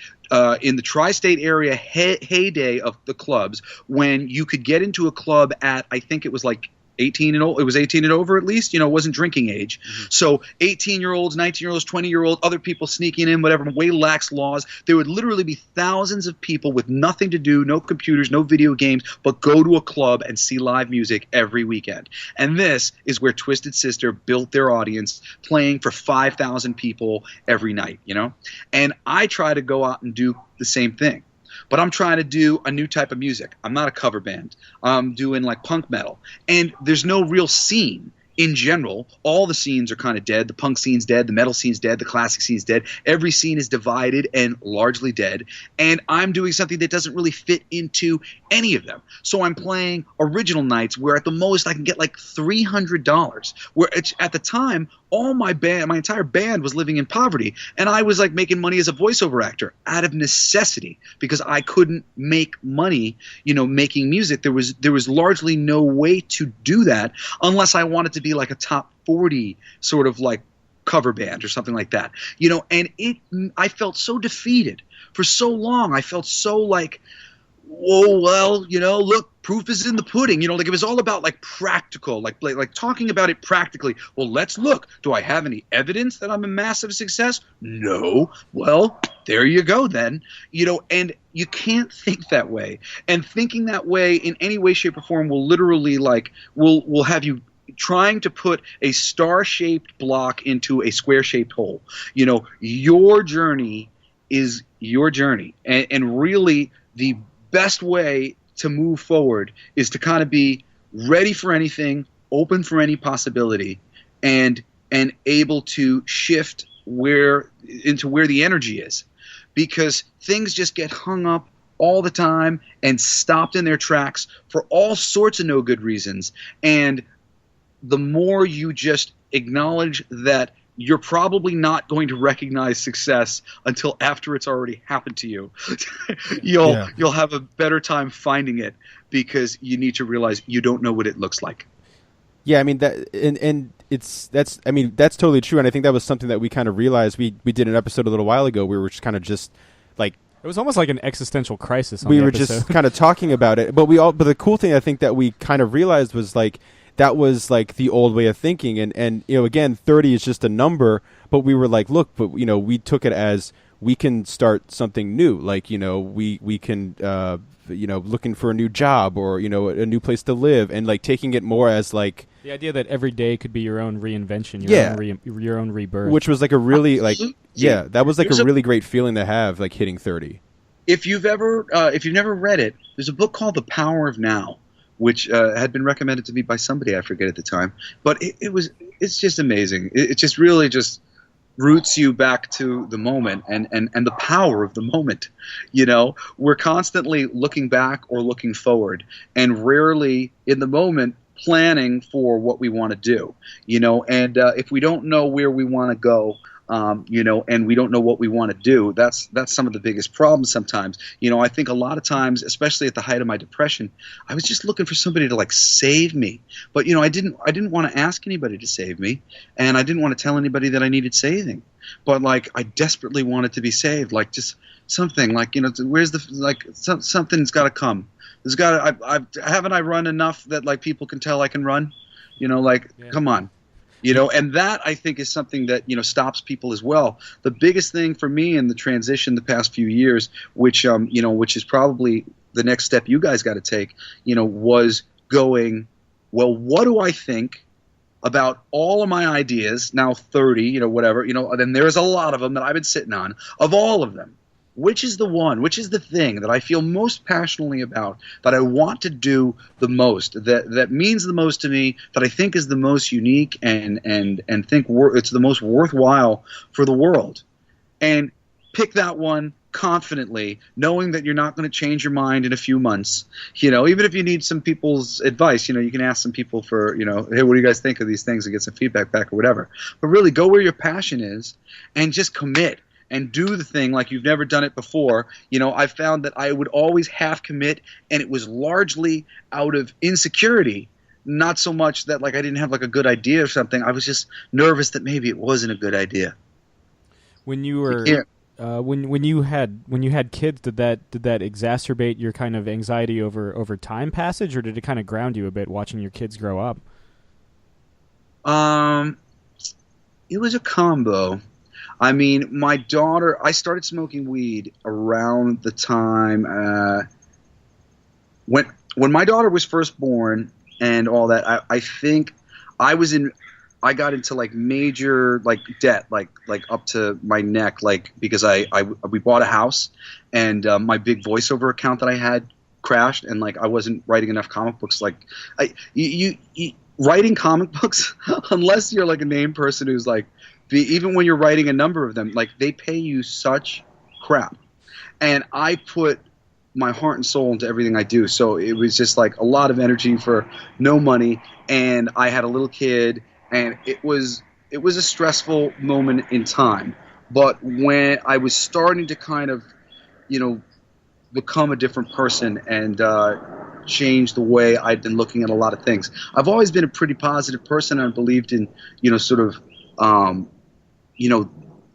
In the tri-state area heyday of the clubs, when you could get into a club at, I think it was like 18 and old. It was 18 and over at least. It wasn't drinking age. So 18-year-olds, 19-year-olds, 20-year-olds, other people sneaking in, whatever, way lax laws. There would literally be thousands of people with nothing to do, no computers, no video games, but go to a club and see live music every weekend. And this is where Twisted Sister built their audience, playing for 5,000 people every night, And I try to go out and do the same thing. But I'm trying to do a new type of music. I'm not a cover band. I'm doing like punk metal. And there's no real scene in general. All the scenes are kind of dead. The punk scene's dead. The metal scene's dead. The classic scene's dead. Every scene is divided and largely dead. And I'm doing something that doesn't really fit into any of them. So I'm playing original nights where at the most I can get like $300. Where at the time, all my entire band was living in poverty. And I was like making money as a voiceover actor out of necessity because I couldn't make money, making music. There was largely no way to do that unless I wanted to be like a top 40 sort of like cover band or something like that. And I felt so defeated for so long. I felt so like, whoa, well, look, proof is in the pudding. Like it was all about like practical, like talking about it practically. Well, let's look. Do I have any evidence that I'm a massive success? No. Well, there you go then. And you can't think that way. And thinking that way in any way, shape, or form will literally will have you trying to put a star-shaped block into a square-shaped hole. Your journey is your journey. And really the best way to move forward is to kind of be ready for anything, open for any possibility, and able to shift into where the energy is. Because things just get hung up all the time and stopped in their tracks for all sorts of no good reasons. And the more you just acknowledge that you're probably not going to recognize success until after it's already happened to you, you'll have a better time finding it because you need to realize you don't know what it looks like. Yeah, I mean that's totally true, and I think that was something that we kind of realized. We did an episode a little while ago where we were just kind of just like it was almost like an existential crisis. We were just kind of talking about it, but the cool thing I think that we kind of realized was like that was like the old way of thinking, and again 30 is just a number, but we were like, look, but we took it as we can start something new, like we can looking for a new job or a new place to live, and like taking it more as like the idea that every day could be your own reinvention, your own rebirth, which was like a really that was like a really great feeling to have, like hitting 30. If you've never read it, there's a book called The Power of Now, which had been recommended to me by somebody I forget at the time, but it's just amazing. It just really just roots you back to the moment and the power of the moment. We're constantly looking back or looking forward, and rarely in the moment planning for what we want to do. And if we don't know where we want to go, and we don't know what we want to do, that's some of the biggest problems sometimes. I think a lot of times, especially at the height of my depression, I was just looking for somebody to like save me. But I didn't want to ask anybody to save me, and I didn't want to tell anybody that I needed saving. But like I desperately wanted to be saved, like just something like where's the something's got to come. There's got to haven't I run enough that like people can tell I can run? Come on. And that I think is something that stops people as well. The biggest thing for me in the transition the past few years, which is probably the next step you guys got to take, was going, well, what do I think about all of my ideas? Now 30, whatever, then there's a lot of them that I've been sitting on. Of all of them, which is the thing that I feel most passionately about, that I want to do the most, that means the most to me, that I think is the most unique and think it's the most worthwhile for the world? And pick that one confidently, knowing that you're not going to change your mind in a few months. Even if you need some people's advice, you can ask some people for, hey, what do you guys think of these things, and get some feedback back or whatever. But really go where your passion is and just commit. And do the thing like you've never done it before. I found that I would always half commit, and it was largely out of insecurity, not so much that like I didn't have like a good idea or something. I was just nervous that maybe it wasn't a good idea. When you were when you had kids, did that exacerbate your kind of anxiety over time passage, or did it kind of ground you a bit watching your kids grow up? It was a combo. I mean, my daughter, I started smoking weed around the time when my daughter was first born and all that. I think I got into like major like debt, like up to my neck, like because we bought a house and my big voiceover account that I had crashed, and like I wasn't writing enough comic books. Like you writing comic books, unless you're like a named person who's like, even when you're writing a number of them, like they pay you such crap. And I put my heart and soul into everything I do. So it was just like a lot of energy for no money. And I had a little kid, and it was a stressful moment in time. But when I was starting to kind of, become a different person and change the way I'd been looking at a lot of things. I've always been a pretty positive person, and I believed in, sort of,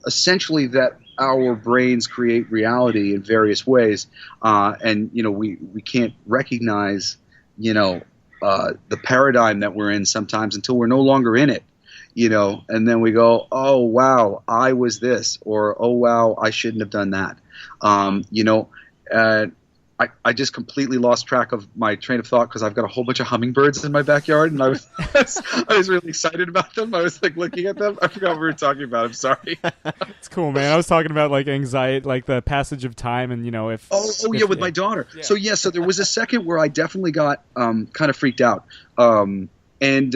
essentially that our brains create reality in various ways, and we can't recognize the paradigm that we're in sometimes until we're no longer in it, and then we go, oh wow, I was this, or oh wow, I shouldn't have done that. I just completely lost track of my train of thought because I've got a whole bunch of hummingbirds in my backyard, and I was really excited about them. I was like looking at them. I forgot what we were talking about. I'm sorry. It's cool, man. I was talking about like anxiety, like the passage of time, and if with my daughter. Yeah. So there was a second where I definitely got kind of freaked out. And then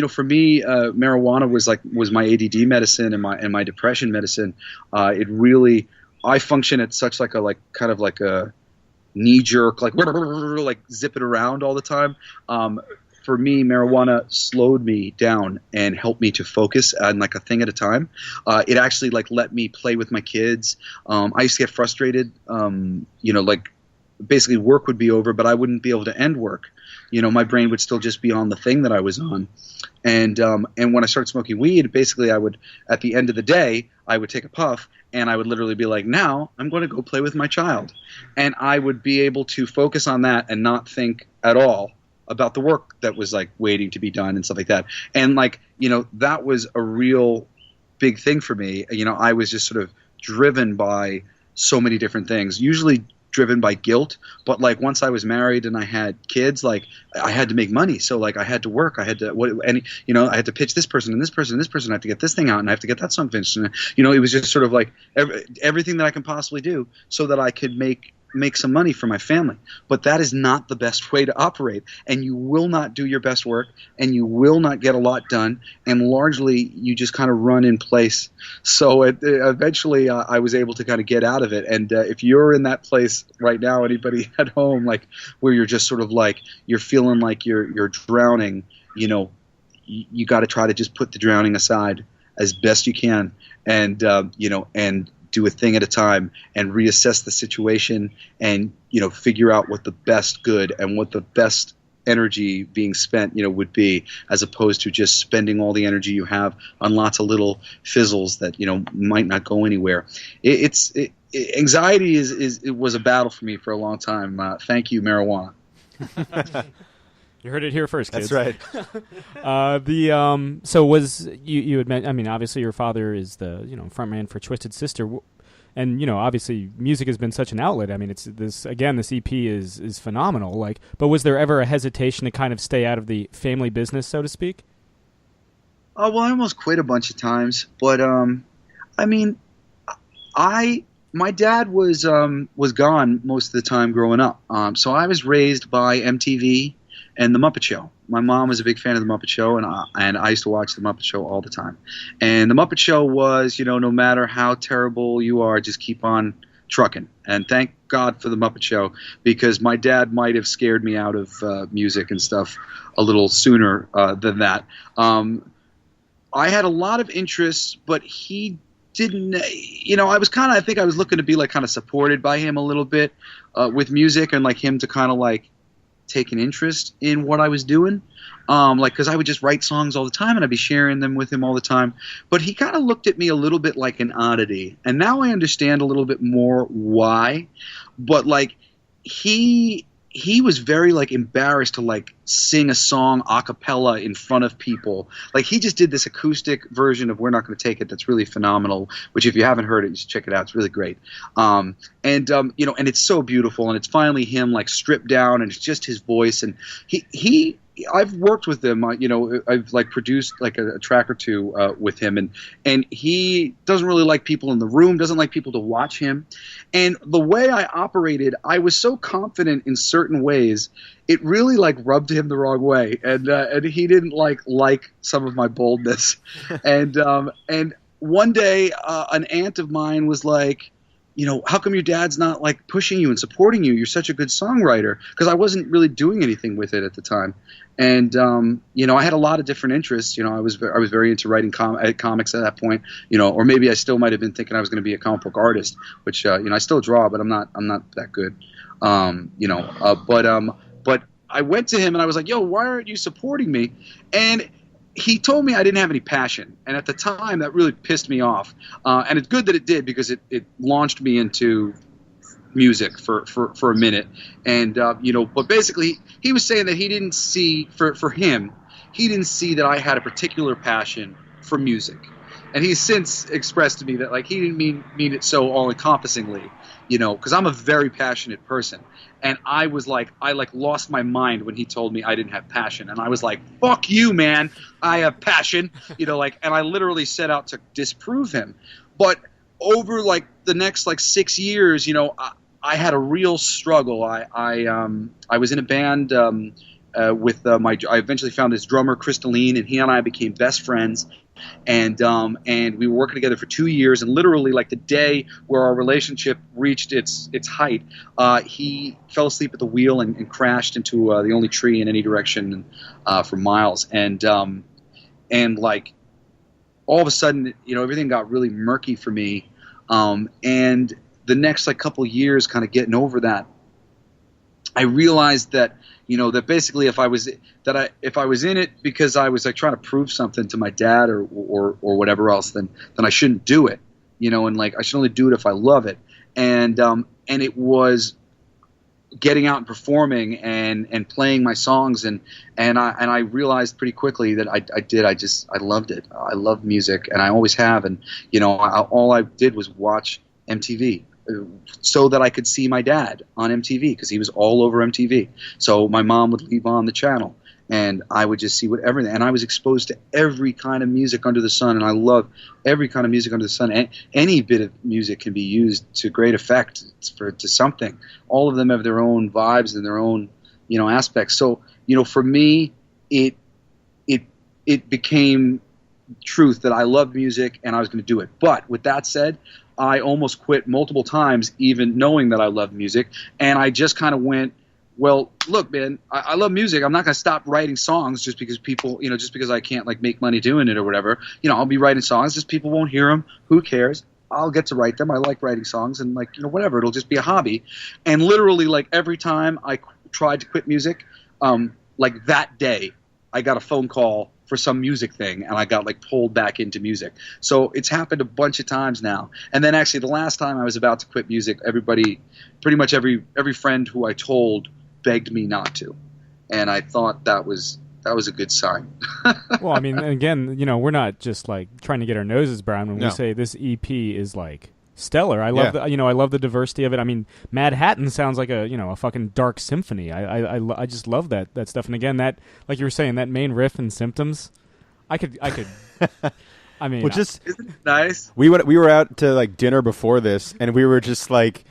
for me, marijuana was my ADD medicine and my depression medicine. It really. I function at such like a kind of a knee jerk, like zip it around all the time. For me, marijuana slowed me down and helped me to focus on like a thing at a time. It actually let me play with my kids. I used to get frustrated. Basically work would be over, but I wouldn't be able to end work. My brain would still just be on the thing that I was on. And when I started smoking weed, basically I would, at the end of the day, I would take a puff and I would literally be like, now I'm going to go play with my child. And I would be able to focus on that and not think at all about the work that was waiting to be done and stuff like that. And that was a real big thing for me. I was just sort of driven by so many different things, usually driven by guilt, but once I was married and I had kids, I had to make money, so I had to work, I had to I had to pitch this person and this person and this person, I have to get this thing out and I have to get that song finished, and it was just sort of everything that I can possibly do so that I could make some money for my family. But that is not the best way to operate, and you will not do your best work, and you will not get a lot done, and largely you just kind of run in place. So eventually I was able to kind of get out of it. And if you're in that place right now, anybody at home, where you're just sort of you're feeling like you're drowning, you got to try to just put the drowning aside as best you can, and and do a thing at a time and reassess the situation and figure out what the best good and what the best energy being spent would be, as opposed to just spending all the energy you have on lots of little fizzles that might not go anywhere. Anxiety it was a battle for me for a long time. Thank you, marijuana. You heard it here first, kids. That's right. So was you had meant, I mean, obviously your father is the frontman for Twisted Sister, and obviously music has been such an outlet. I mean, it's this EP is phenomenal. But was there ever a hesitation to kind of stay out of the family business, so to speak? Oh well, I almost quit a bunch of times, but I mean, my dad was gone most of the time growing up, so I was raised by MTV and The Muppet Show. My mom was a big fan of The Muppet Show, and I used to watch The Muppet Show all the time. And The Muppet Show was, no matter how terrible you are, just keep on trucking. And thank God for The Muppet Show, because my dad might have scared me out of music and stuff a little sooner than that. I had a lot of interests, but he didn't, I think I was looking to be kind of supported by him a little bit with music, and him to kind of take an interest in what I was doing. Like, because I would just write songs all the time and I'd be sharing them with him all the time. But he kind of looked at me a little bit like an oddity. And now I understand a little bit more why. But like, he was very like embarrassed to like sing a song a cappella in front of people. Like, he just did this acoustic version of We're Not Gonna Take It that's really phenomenal, which if you haven't heard it, you should check it out. It's really great. And it's so beautiful, and it's finally him like stripped down, and it's just his voice. And I've worked with him, I've like produced like a track or two with him, and he doesn't really like people in the room, doesn't like people to watch him. And the way I operated, I was so confident in certain ways, it really like rubbed him the wrong way, and he didn't like some of my boldness. And one day, an aunt of mine was like, how come your dad's not like pushing you and supporting you? You're such a good songwriter. Because I wasn't really doing anything with it at the time. And, I had a lot of different interests. I was very into writing comics at that point, or maybe I still might have been thinking I was going to be a comic book artist, which, I still draw, but I'm not that good. But I went to him and I was like, yo, why aren't you supporting me? And he told me I didn't have any passion, and at the time that really pissed me off. And it's good that it did, because it launched me into music for a minute. And but basically he was saying that he didn't see for him, he didn't see that I had a particular passion for music. And he's since expressed to me that like he didn't mean it so all encompassingly, because I'm a very passionate person. And I lost my mind when he told me I didn't have passion. And I was like, fuck you, man. I have passion, and I literally set out to disprove him. But over like the next like 6 years, I had a real struggle. I was in a band with I eventually found this drummer, Crystalline, and he and I became best friends. And we were working together for 2 years, and literally like the day where our relationship reached its height, he fell asleep at the wheel and crashed into the only tree in any direction for miles. And like all of a sudden, everything got really murky for me. And the next like couple years, kind of getting over that, I realized that that basically if I was in it because I was like trying to prove something to my dad or whatever else, then I shouldn't do it, and like I should only do it if I love it. And it was getting out and performing and playing my songs, and I realized pretty quickly that I loved it. I love music, and I always have. And all I did was watch MTV. So that I could see my dad on MTV, because he was all over MTV. So my mom would leave on the channel, and I would just see everything. And I was exposed to every kind of music under the sun, and I love every kind of music under the sun. Any bit of music can be used to great effect to something. All of them have their own vibes and their own aspects. So for me, it became truth that I love music and I was going to do it. But with that said, I almost quit multiple times, even knowing that I love music. And I just kind of went, well, look, man, I love music. I'm not going to stop writing songs just because people, just because I can't like make money doing it or whatever. I'll be writing songs, just people won't hear them. Who cares? I'll get to write them. I like writing songs, and like, whatever. It'll just be a hobby. And literally, like every time I tried to quit music, like that day, I got a phone call for some music thing, and I got like pulled back into music. So it's happened a bunch of times now. And then actually the last time I was about to quit music, pretty much every friend who I told begged me not to. And I thought that was a good sign. Well, I mean, again, we're not just like trying to get our noses brown when we say this EP is like stellar. I love I love the diversity of it. I mean, Mad Hatton sounds like a fucking dark symphony. I just love that stuff. And again, that, like you were saying, that main riff in Symptoms, I could I mean, isn't it nice? We were out to like dinner before this, and we were just like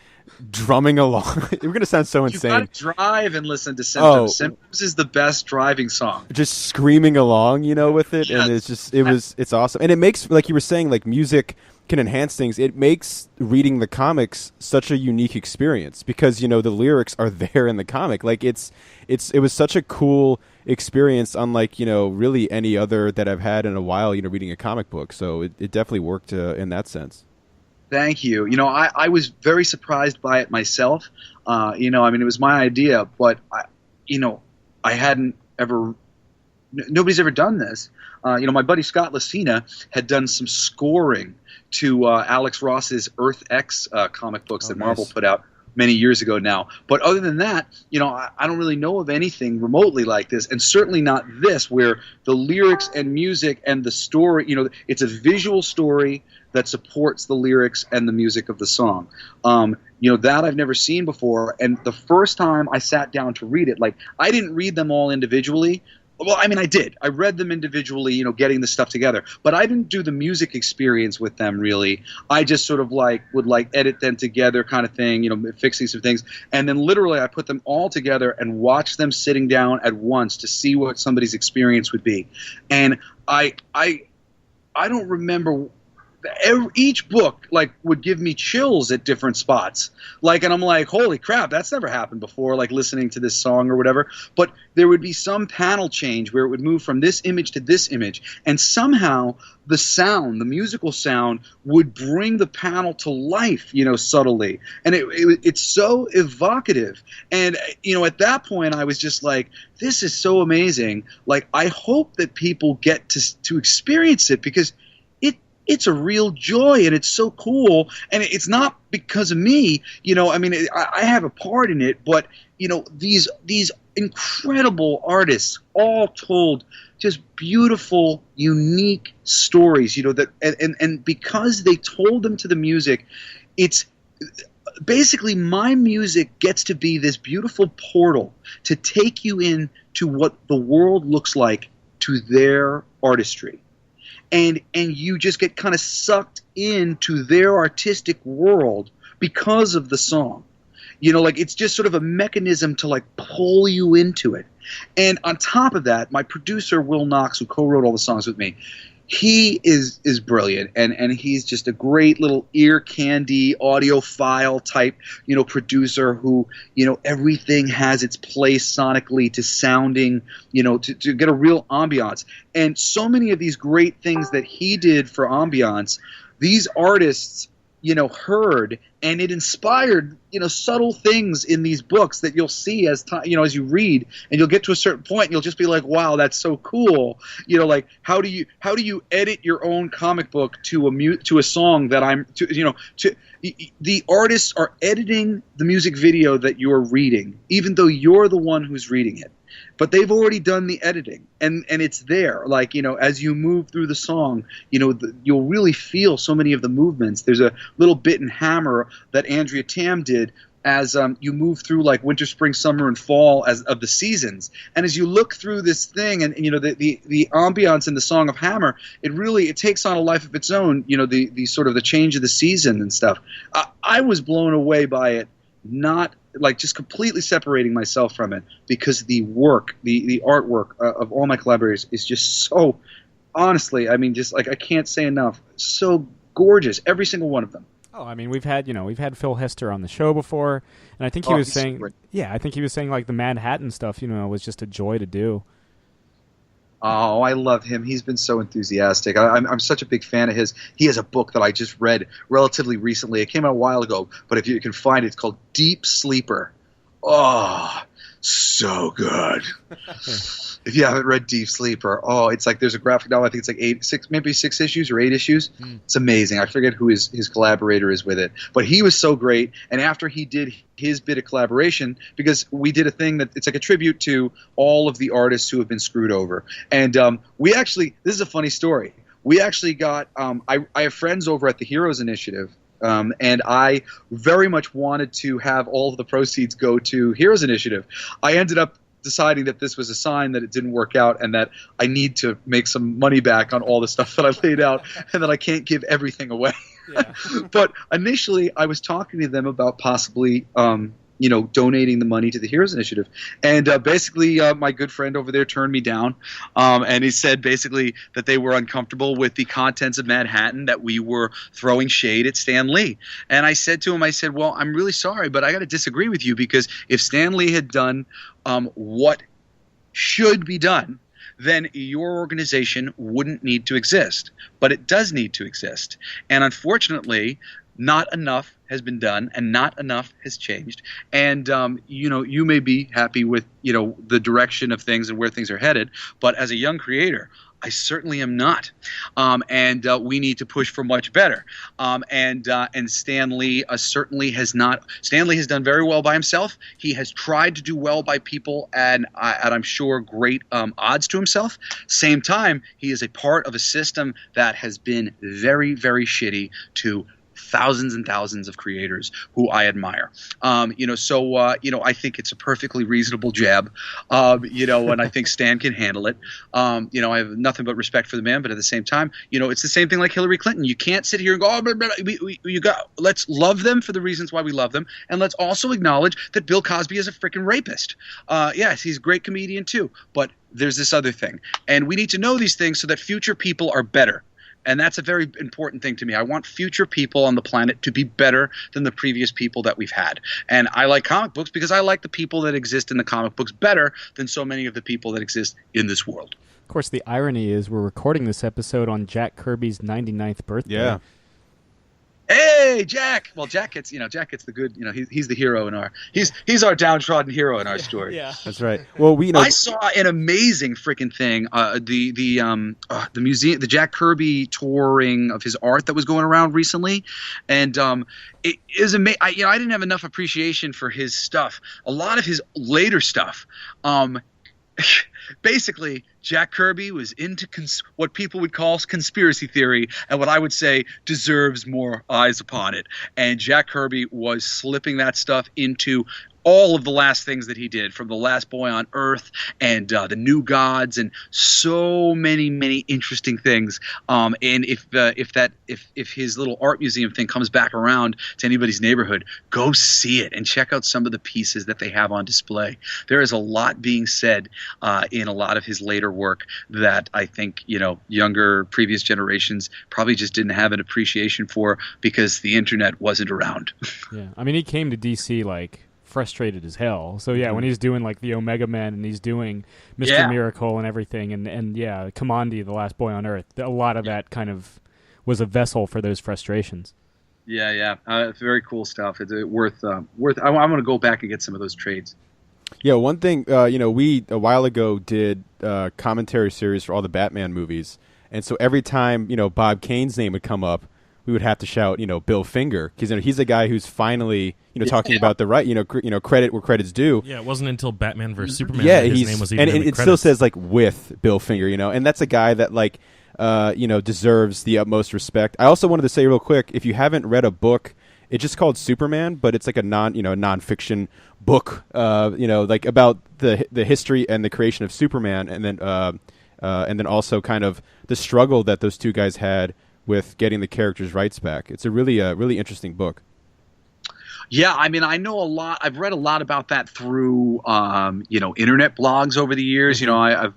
drumming along. We're gonna sound so insane. You gotta drive and listen to Symptoms. Oh. Symptoms is the best driving song. Just screaming along, with it, Yes. and it's awesome. And it makes, like you were saying, like music can enhance things. It makes reading the comics such a unique experience because the lyrics are there in the comic. Like it was such a cool experience, unlike really any other that I've had in a while. Reading a comic book, so it definitely worked in that sense. Thank you. I was very surprised by it myself. It was my idea, but I hadn't ever. Nobody's ever done this. My buddy Scott Lucina had done some scoring to Alex Ross's Earth X comic books that Marvel put out many years ago now. But other than that, I don't really know of anything remotely like this, and certainly not this, where the lyrics and music and the story, it's a visual story that supports the lyrics and the music of the song. That I've never seen before. And the first time I sat down to read it, like, I didn't read them all individually. Well, I mean, I did. I read them individually, getting the stuff together. But I didn't do the music experience with them, really. I just sort of would edit them together kind of thing, fixing some things. And then literally I put them all together and watched them sitting down at once to see what somebody's experience would be. And I don't remember – each book would give me chills at different spots, and I'm like, holy crap, that's never happened before, listening to this song or whatever. But there would be some panel change where it would move from this image to this image, and somehow the musical sound would bring the panel to life, subtly, and it's so evocative. And at that point I was just like, this is so amazing. I hope that people get to experience it, because it's a real joy, and it's so cool. And it's not because of me, I have a part in it, but these incredible artists all told just beautiful, unique stories, and because they told them to the music, it's basically my music gets to be this beautiful portal to take you in to what the world looks like to their artistry. And you just get kind of sucked into their artistic world because of the song. It's just sort of a mechanism to pull you into it. And on top of that, my producer Will Knox, who co-wrote all the songs with me, he is brilliant, and he's just a great little ear candy audiophile type, producer who, everything has its place sonically to sounding, to get a real ambiance. And so many of these great things that he did for ambiance, these artists, heard, and it inspired, subtle things in these books that you'll see as time, as you read, and you'll get to a certain point and you'll just be like, wow, that's so cool. How do you edit your own comic book to a song that the artists are editing the music video that you're reading, even though you're the one who's reading it. But they've already done the editing, and it's there. As you move through the song, you'll really feel so many of the movements. There's a little bit in Hammer that Andrea Tam did as you move through winter, spring, summer, and fall of the seasons. And as you look through this thing, and the ambiance in the Song of Hammer, it takes on a life of its own. The sort of the change of the season and stuff. I was blown away by it. Not just completely separating myself from it, because the work, the artwork of all my collaborators is just so, honestly, I can't say enough, so gorgeous, every single one of them. Oh, I mean, we've had Phil Hester on the show before, and I think he was saying, the Mad Hatten stuff, was just a joy to do. Oh, I love him. He's been so enthusiastic. I'm such a big fan of his. He has a book that I just read relatively recently. It came out a while ago, but if you can find it, it's called Deep Sleeper. Oh, so good. If you haven't read Deep Sleeper, it's there's a graphic novel. I think it's maybe 6 issues or 8 issues. It's amazing. I forget who his collaborator is with it, but he was so great. And after he did his bit of collaboration, because we did a thing that it's a tribute to all of the artists who have been screwed over. And we actually, this is a funny story. We actually got I have friends over at the Heroes Initiative. And I very much wanted to have all of the proceeds go to Heroes Initiative. I ended up deciding that this was a sign that it didn't work out, and that I need to make some money back on all the stuff that I laid out, and that I can't give everything away. Yeah. But initially I was talking to them about possibly donating the money to the Heroes Initiative. And basically my good friend over there turned me down, and he said basically that they were uncomfortable with the contents of Mad Hatten, that we were throwing shade at Stan Lee. And I said to him, well, I'm really sorry, but I got to disagree with you, because if Stan Lee had done what should be done, then your organization wouldn't need to exist. But it does need to exist. And unfortunately, not enough has been done and not enough has changed. And, you may be happy with, the direction of things and where things are headed. But as a young creator, I certainly am not. And we need to push for much better. And Stan Lee certainly has not. Stan Lee has done very well by himself. He has tried to do well by people at I'm sure great odds to himself. Same time, he is a part of a system that has been very, very shitty to thousands and thousands of creators who I admire. I think it's a perfectly reasonable jab, and I think Stan can handle it. I have nothing but respect for the man, but at the same time, it's the same thing like Hillary Clinton. You can't sit here and go, oh, blah, blah, blah. Let's love them for the reasons why we love them, and let's also acknowledge that Bill Cosby is a freaking rapist. Yes, he's a great comedian too, but there's this other thing, and we need to know these things so that future people are better. And that's a very important thing to me. I want future people on the planet to be better than the previous people that we've had. And I like comic books because I like the people that exist in the comic books better than so many of the people that exist in this world. Of course, the irony is we're recording this episode on Jack Kirby's 99th birthday. Yeah. Hey, Jack! Well, Jack gets the good. He's the hero in he's our downtrodden hero in our story. Yeah, that's right. Well, I saw an amazing freaking thing. The museum, the Jack Kirby touring of his art that was going around recently, and it is amazing. I didn't have enough appreciation for his stuff. A lot of his later stuff. Basically, Jack Kirby was into what people would call conspiracy theory, and what I would say deserves more eyes upon it. And Jack Kirby was slipping that stuff into all of the last things that he did, from The Last Boy on Earth and The New Gods, and so many, many interesting things. And if his little art museum thing comes back around to anybody's neighborhood, go see it and check out some of the pieces that they have on display. There is a lot being said in a lot of his later work that I think younger, previous generations probably just didn't have an appreciation for because the internet wasn't around. Yeah, I mean, he came to DC frustrated as hell. So yeah, when he's doing the Omega Men and he's doing Mr. Miracle and everything, and Commandi, the Last Boy on Earth, a lot of that kind of was a vessel for those frustrations. Yeah. It's very cool stuff. It's worth. I'm going to go back and get some of those trades. Yeah, one thing, we a while ago did a commentary series for all the Batman movies, and so every time Bob Kane's name would come up, we would have to shout, Bill Finger, because he's a guy who's finally, talking about the right, credit where credit's due. Yeah, it wasn't until Batman vs Superman that his name was even in the it credits. still says with Bill Finger, and that's a guy that deserves the utmost respect. I also wanted to say real quick, if you haven't read a book, it's just called Superman, but it's like a nonfiction book, about the history and the creation of Superman, and then also kind of the struggle that those two guys had with getting the characters' rights back. It's a really interesting book. Yeah, I mean, I know a lot. I've read a lot about that through, internet blogs over the years. I've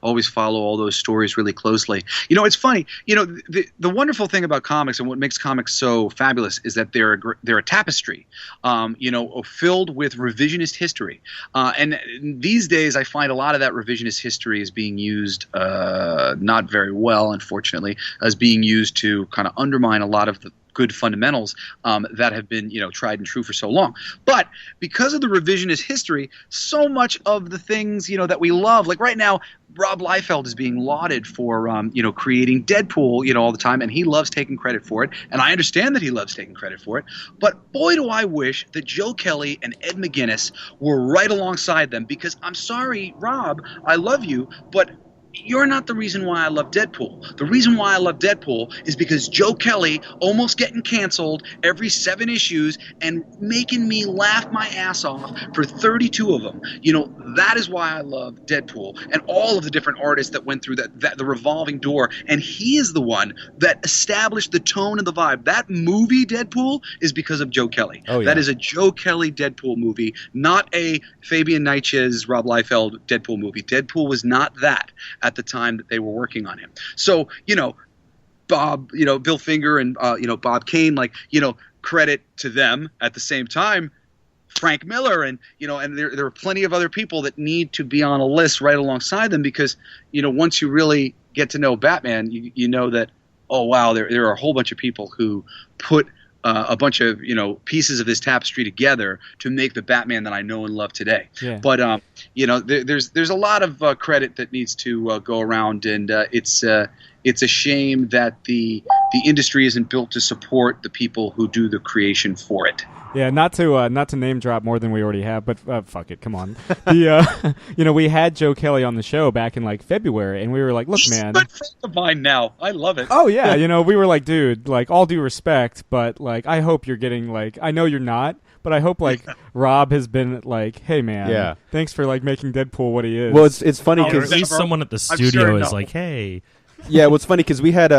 always follow all those stories really closely. It's funny. The wonderful thing about comics and what makes comics so fabulous is that they're a tapestry, filled with revisionist history. And these days, I find a lot of that revisionist history is being used not very well, unfortunately, as being used to kind of undermine a lot of the good fundamentals that have been tried and true for so long. But because of the revisionist history, so much of the things that we love, like right now, Rob Liefeld is being lauded for creating Deadpool all the time, and he loves taking credit for it, and I understand that he loves taking credit for it. But boy, do I wish that Joe Kelly and Ed McGuinness were right alongside them, because I'm sorry, Rob, I love you, but you're not the reason why I love Deadpool. The reason why I love Deadpool is because Joe Kelly almost getting canceled every 7 issues and making me laugh my ass off for 32 of them. That is why I love Deadpool and all of the different artists that went through that the revolving door. And he is the one that established the tone and the vibe. That movie, Deadpool, is because of Joe Kelly. Oh, yeah. That is a Joe Kelly Deadpool movie, not a Fabian Niciez, Rob Liefeld Deadpool movie. Deadpool was not that at the time that they were working on him. So, Bob, Bill Finger and, Bob Kane, credit to them. At the same time, Frank Miller and there are plenty of other people that need to be on a list right alongside them, because, once you really get to know Batman, you know that oh wow, there are a whole bunch of people who put a bunch of pieces of this tapestry together to make the Batman that I know and love today. Yeah. But there's a lot of credit that needs to go around, and it's a shame that the industry isn't built to support the people who do the creation for it. Yeah, not to name drop more than we already have, but fuck it, come on. The we had Joe Kelly on the show back in like February, and we were like, look, He's man, a good friend of mine now. I love it. oh yeah, we were like, dude, like all due respect, but like I hope you're getting like, I know you're not, but I hope like Rob has been like, hey man, thanks for like making Deadpool what he is. Well, it's funny Or at because least someone at the studio is like, hey. Yeah, well, it's funny because we had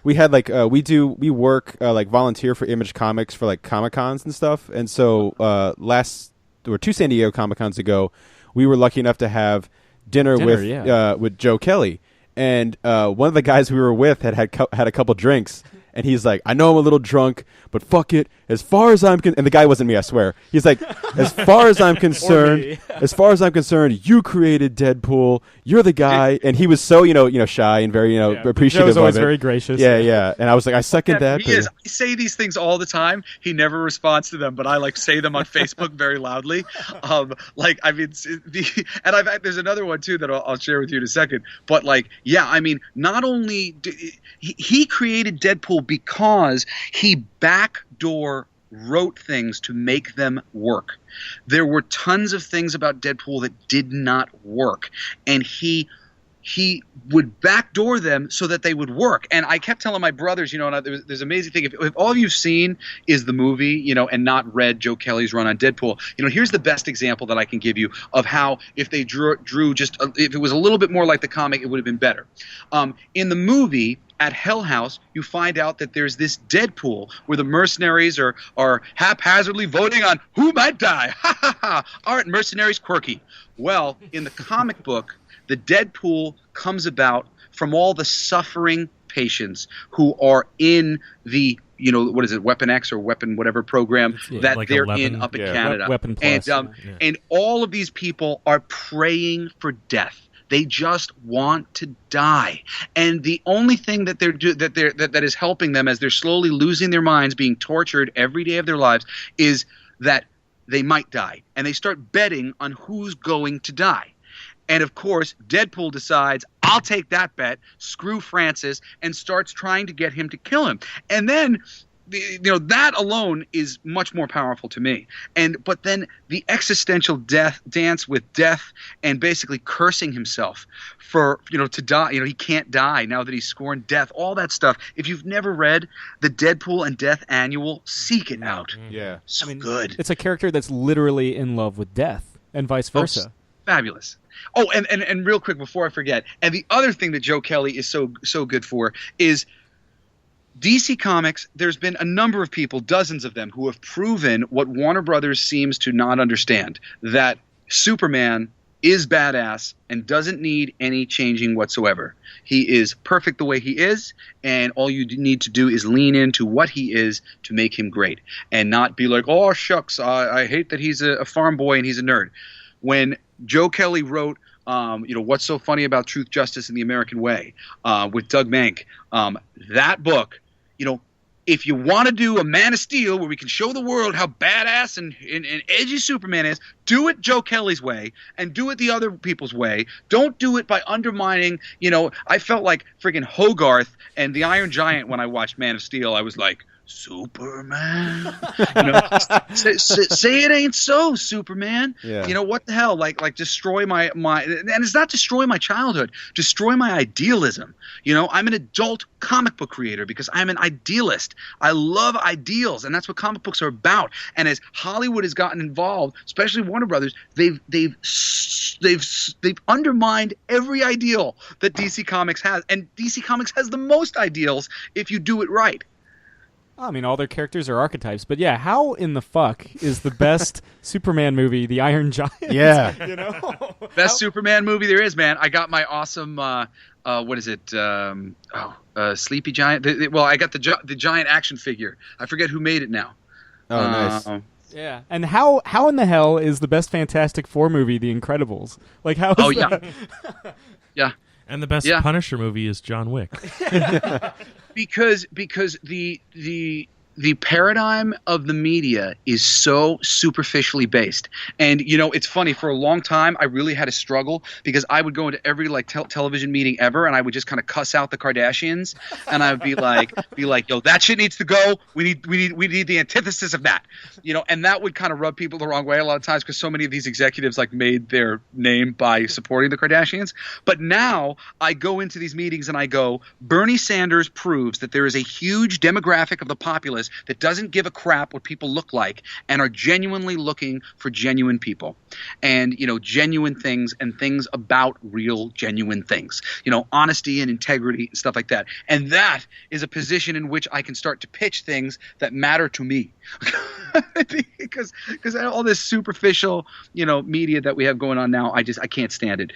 we work like volunteer for Image Comics for like Comic-Cons and stuff, and so there were 2 San Diego Comic-Cons ago, we were lucky enough to have dinner with Joe Kelly, and one of the guys we were with had a couple drinks, and he's like, I know I'm a little drunk, but fuck it, as far as I'm and the guy wasn't me, I swear. He's like, as far as I'm concerned, you created Deadpool. You're the guy, and he was so shy and very appreciative Joe's always of it. very gracious. Yeah, and I was like, I second that. He is. I say these things all the time. He never responds to them, but I like say them on Facebook very loudly. There's another one too that I'll share with you in a second. But not only he created Deadpool because he backdoor wrote things to make them work. There were tons of things about Deadpool that did not work, and he would backdoor them so that they would work. And I kept telling my brothers, there's an amazing thing. If all you've seen is the movie, and not read Joe Kelly's run on Deadpool, here's the best example that I can give you of how if they drew just if it was a little bit more like the comic, it would have been better. In the movie, at Hell House, you find out that there's this Deadpool where the mercenaries are haphazardly voting on who might die. Ha ha ha! Aren't mercenaries quirky? Well, in the comic book, the Deadpool comes about from all the suffering patients who are in the what is it, Weapon X or Weapon whatever program that like they're 11, in up in Canada. Weapon Plus, and all of these people are praying for death. They just want to die, and the only thing that that is helping them as they're slowly losing their minds, being tortured every day of their lives, is that they might die, and they start betting on who's going to die. And of course, Deadpool decides, I'll take that bet, screw Francis, and starts trying to get him to kill him. And then that alone is much more powerful to me. But then the existential dance with death and basically cursing himself for to die. He can't die now that he's scorned death. All that stuff. If you've never read the Deadpool and Death Annual, seek it out. Yeah, so good. It's a character that's literally in love with death, and vice versa. Fabulous. Oh, and real quick before I forget, and the other thing that Joe Kelly is so good for is DC Comics. There's been a number of people, dozens of them, who have proven what Warner Brothers seems to not understand, that Superman is badass and doesn't need any changing whatsoever. He is perfect the way he is, and all you need to do is lean into what he is to make him great, and not be like, oh shucks, I hate that he's a farm boy and he's a nerd. When Joe Kelly wrote What's So Funny About Truth, Justice, and the American Way with Doug Mank, that book, if you want to do a Man of Steel where we can show the world how badass and edgy Superman is, do it Joe Kelly's way and do it the other people's way. Don't do it by undermining, I felt like friggin' Hogarth and the Iron Giant when I watched Man of Steel. I was like, Superman, say it ain't so, Superman. Yeah. What the hell? Like destroy my and it's not destroy my childhood, destroy my idealism. I'm an adult comic book creator because I'm an idealist. I love ideals, and that's what comic books are about. And as Hollywood has gotten involved, especially Warner Brothers, they've undermined every ideal that DC Comics has, and DC Comics has the most ideals if you do it right. I mean, all their characters are archetypes, but yeah, how in the fuck is the best Superman movie The Iron Giant? Yeah. Best Superman movie there is, man. I got my awesome, what is it? Sleepy Giant. I got the giant action figure. I forget who made it now. Oh, nice. Yeah, and how in the hell is the best Fantastic Four movie The Incredibles? Like, how is that? Yeah. And the best Punisher movie is John Wick. because the paradigm of the media is so superficially based. And, it's funny. For a long time, I really had a struggle because I would go into every television meeting ever, and I would just kind of cuss out the Kardashians, and I would be like, yo, that shit needs to go. We need the antithesis of that, and that would kind of rub people the wrong way a lot of times because so many of these executives made their name by supporting the Kardashians. But now I go into these meetings and I go, Bernie Sanders proves that there is a huge demographic of the populace that doesn't give a crap what people look like and are genuinely looking for genuine people and, genuine things and things about real genuine things, honesty and integrity and stuff like that. And that is a position in which I can start to pitch things that matter to me. because all this superficial, media that we have going on now, I can't stand it.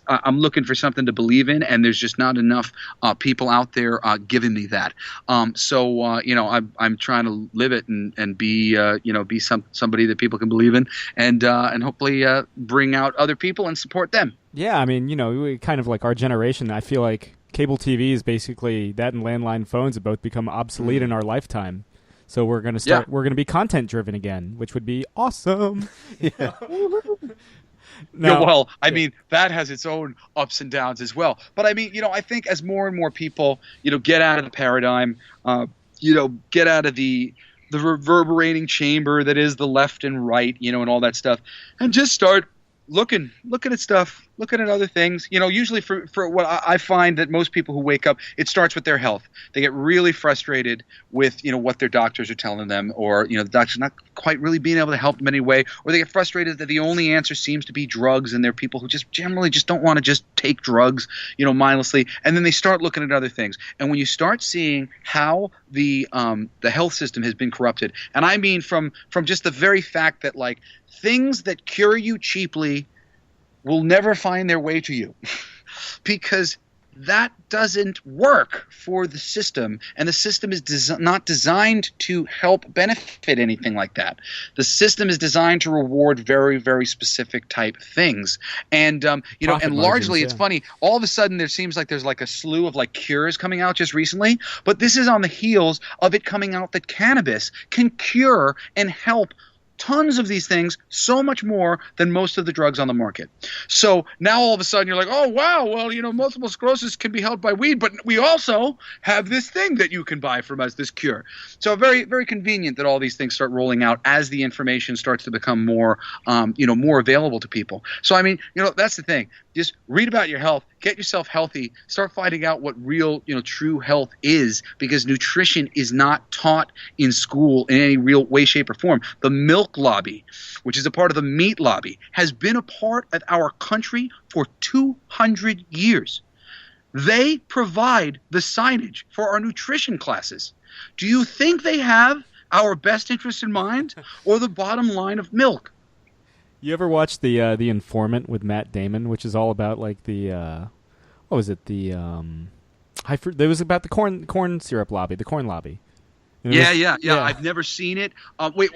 I'm looking for something to believe in, and there's just not enough people out there giving me that. I'm trying to live it and be somebody that people can believe in, and hopefully bring out other people and support them. Yeah, I mean, we kind of like our generation. I feel like cable TV is basically that, and landline phones have both become obsolete in our lifetime. So we're going to start. Yeah. We're going to be content driven again, which would be awesome. Yeah. Now, I mean, that has its own ups and downs as well. But I mean, I think as more and more people, get out of the paradigm, get out of the reverberating chamber that is the left and right, and all that stuff, and just start looking at stuff, looking at other things. Usually for what I find that most people who wake up, it starts with their health. They get really frustrated with, what their doctors are telling them, or, the doctor's not quite really being able to help them anyway, or they get frustrated that the only answer seems to be drugs, and they're people who just generally just don't want to just take drugs, mindlessly, and then they start looking at other things. And when you start seeing how the health system has been corrupted, and I mean from just the very fact that things that cure you cheaply will never find their way to you because that doesn't work for the system, and the system is not designed to help benefit anything like that. The system is designed to reward very, very specific type things, and and largely it's funny. All of a sudden, there seems like there's a slew of cures coming out just recently, but this is on the heels of it coming out that cannabis can cure and help tons of these things, so much more than most of the drugs on the market. So now all of a sudden you're like, oh, wow, well, multiple sclerosis can be helped by weed, but we also have this thing that you can buy from us, this cure. So very, very convenient that all these things start rolling out as the information starts to become more, more available to people. So, I mean, that's the thing. Just read about your health, get yourself healthy, start finding out what real, true health is, because nutrition is not taught in school in any real way, shape, or form. The milk lobby, which is a part of the meat lobby, has been a part of our country for 200 years. They provide the signage for our nutrition classes. Do you think they have our best interest in mind or the bottom line of milk? You ever watch the Informant with Matt Damon, which is all about the what was it, the it was about the corn syrup lobby, the corn lobby. Yeah. I've never seen it. Wait,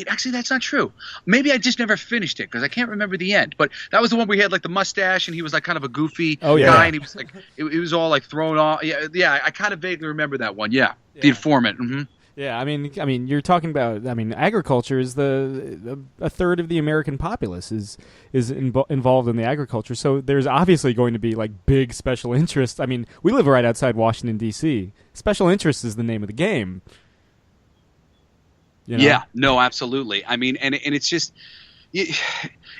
actually that's not true. Maybe I just never finished it because I can't remember the end. But that was the one where he had the mustache and he was kind of a goofy guy, and he was it was all thrown off. Yeah, I kind of vaguely remember that one. Yeah. The Informant. Mm-hmm. Yeah, I mean, you're talking about. I mean, agriculture is a third of the American populace is involved in the agriculture. So there's obviously going to be big special interests. I mean, we live right outside Washington D.C. Special interest is the name of the game. Yeah, no, absolutely. I mean, and it's just.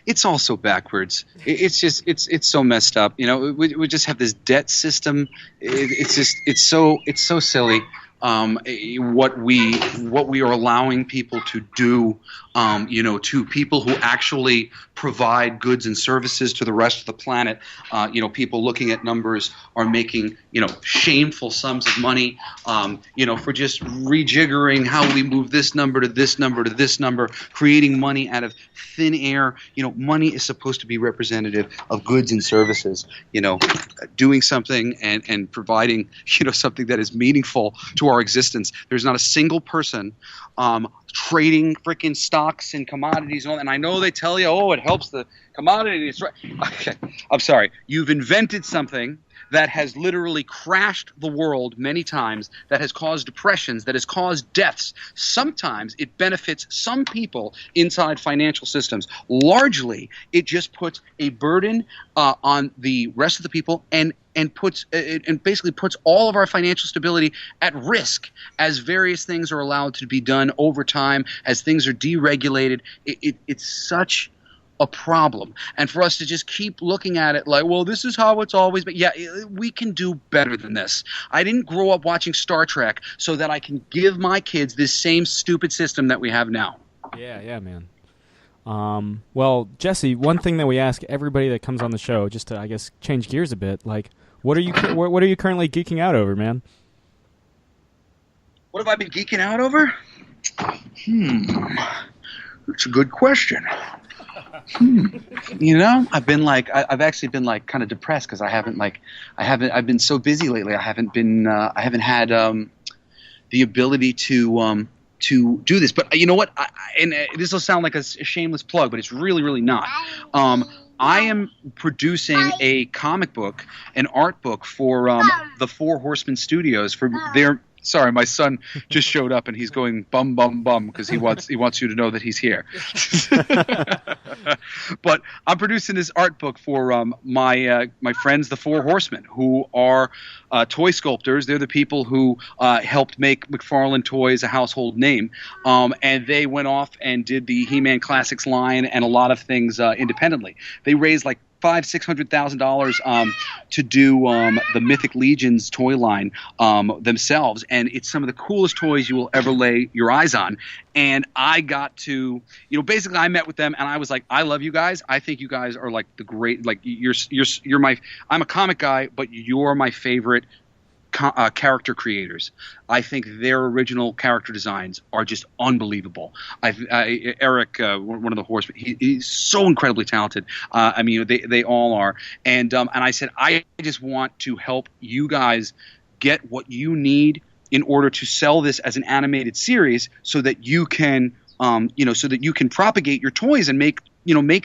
It's all so backwards. It's just it's so messed up. We just have this debt system. It's so silly. What we are allowing people to do, to people who actually provide goods and services to the rest of the planet. People looking at numbers are making, shameful sums of money, for just rejiggering how we move this number to this number to this number, creating money out of thin air. Money is supposed to be representative of goods and services, doing something and providing, something that is meaningful to our existence. There's not a single person trading freaking stocks and commodities and all. And I know they tell you, oh, it helps the commodities. Okay, I'm sorry. You've invented something that has literally crashed the world many times, that has caused depressions, that has caused deaths. Sometimes it benefits some people inside financial systems. Largely, it just puts a burden on the rest of the people and basically puts all of our financial stability at risk as various things are allowed to be done over time, as things are deregulated. It's such a problem. And for us to just keep looking at it like, well, this is how it's always been. Yeah, we can do better than this. I didn't grow up watching Star Trek so that I can give my kids this same stupid system that we have now. Yeah, man. Well, Jesse, one thing that we ask everybody that comes on the show, just to, I guess, change gears a bit, like, what are you currently geeking out over, man? What have I been geeking out over? That's a good question. You know, I've actually been like kind of depressed because I've been so busy lately. I haven't had the ability to do this. But you know what? This will sound like a shameless plug, but it's really, really not. I am producing a comic book, an art book for the Four Horsemen Studios for their. Sorry, my son just showed up and he's going bum bum bum because he wants you to know that he's here. But I'm producing this art book for my friends, the Four Horsemen, who are toy sculptors. They're the people who helped make McFarlane Toys a household name, and they went off and did the He-Man Classics line and a lot of things independently. They raised like $500,000-$600,000 to do the Mythic Legions toy line themselves, and it's some of the coolest toys you will ever lay your eyes on. And I got to, basically I met with them and I was like, I love you guys. I think you guys are like the great, like you're my. I'm a comic guy, but you're my favorite character creators. I think their original character designs are just unbelievable. Eric, one of the horsemen, he's so incredibly talented. I mean, they all are. And I said, I just want to help you guys get what you need in order to sell this as an animated series, so that you can, so that you can propagate your toys and make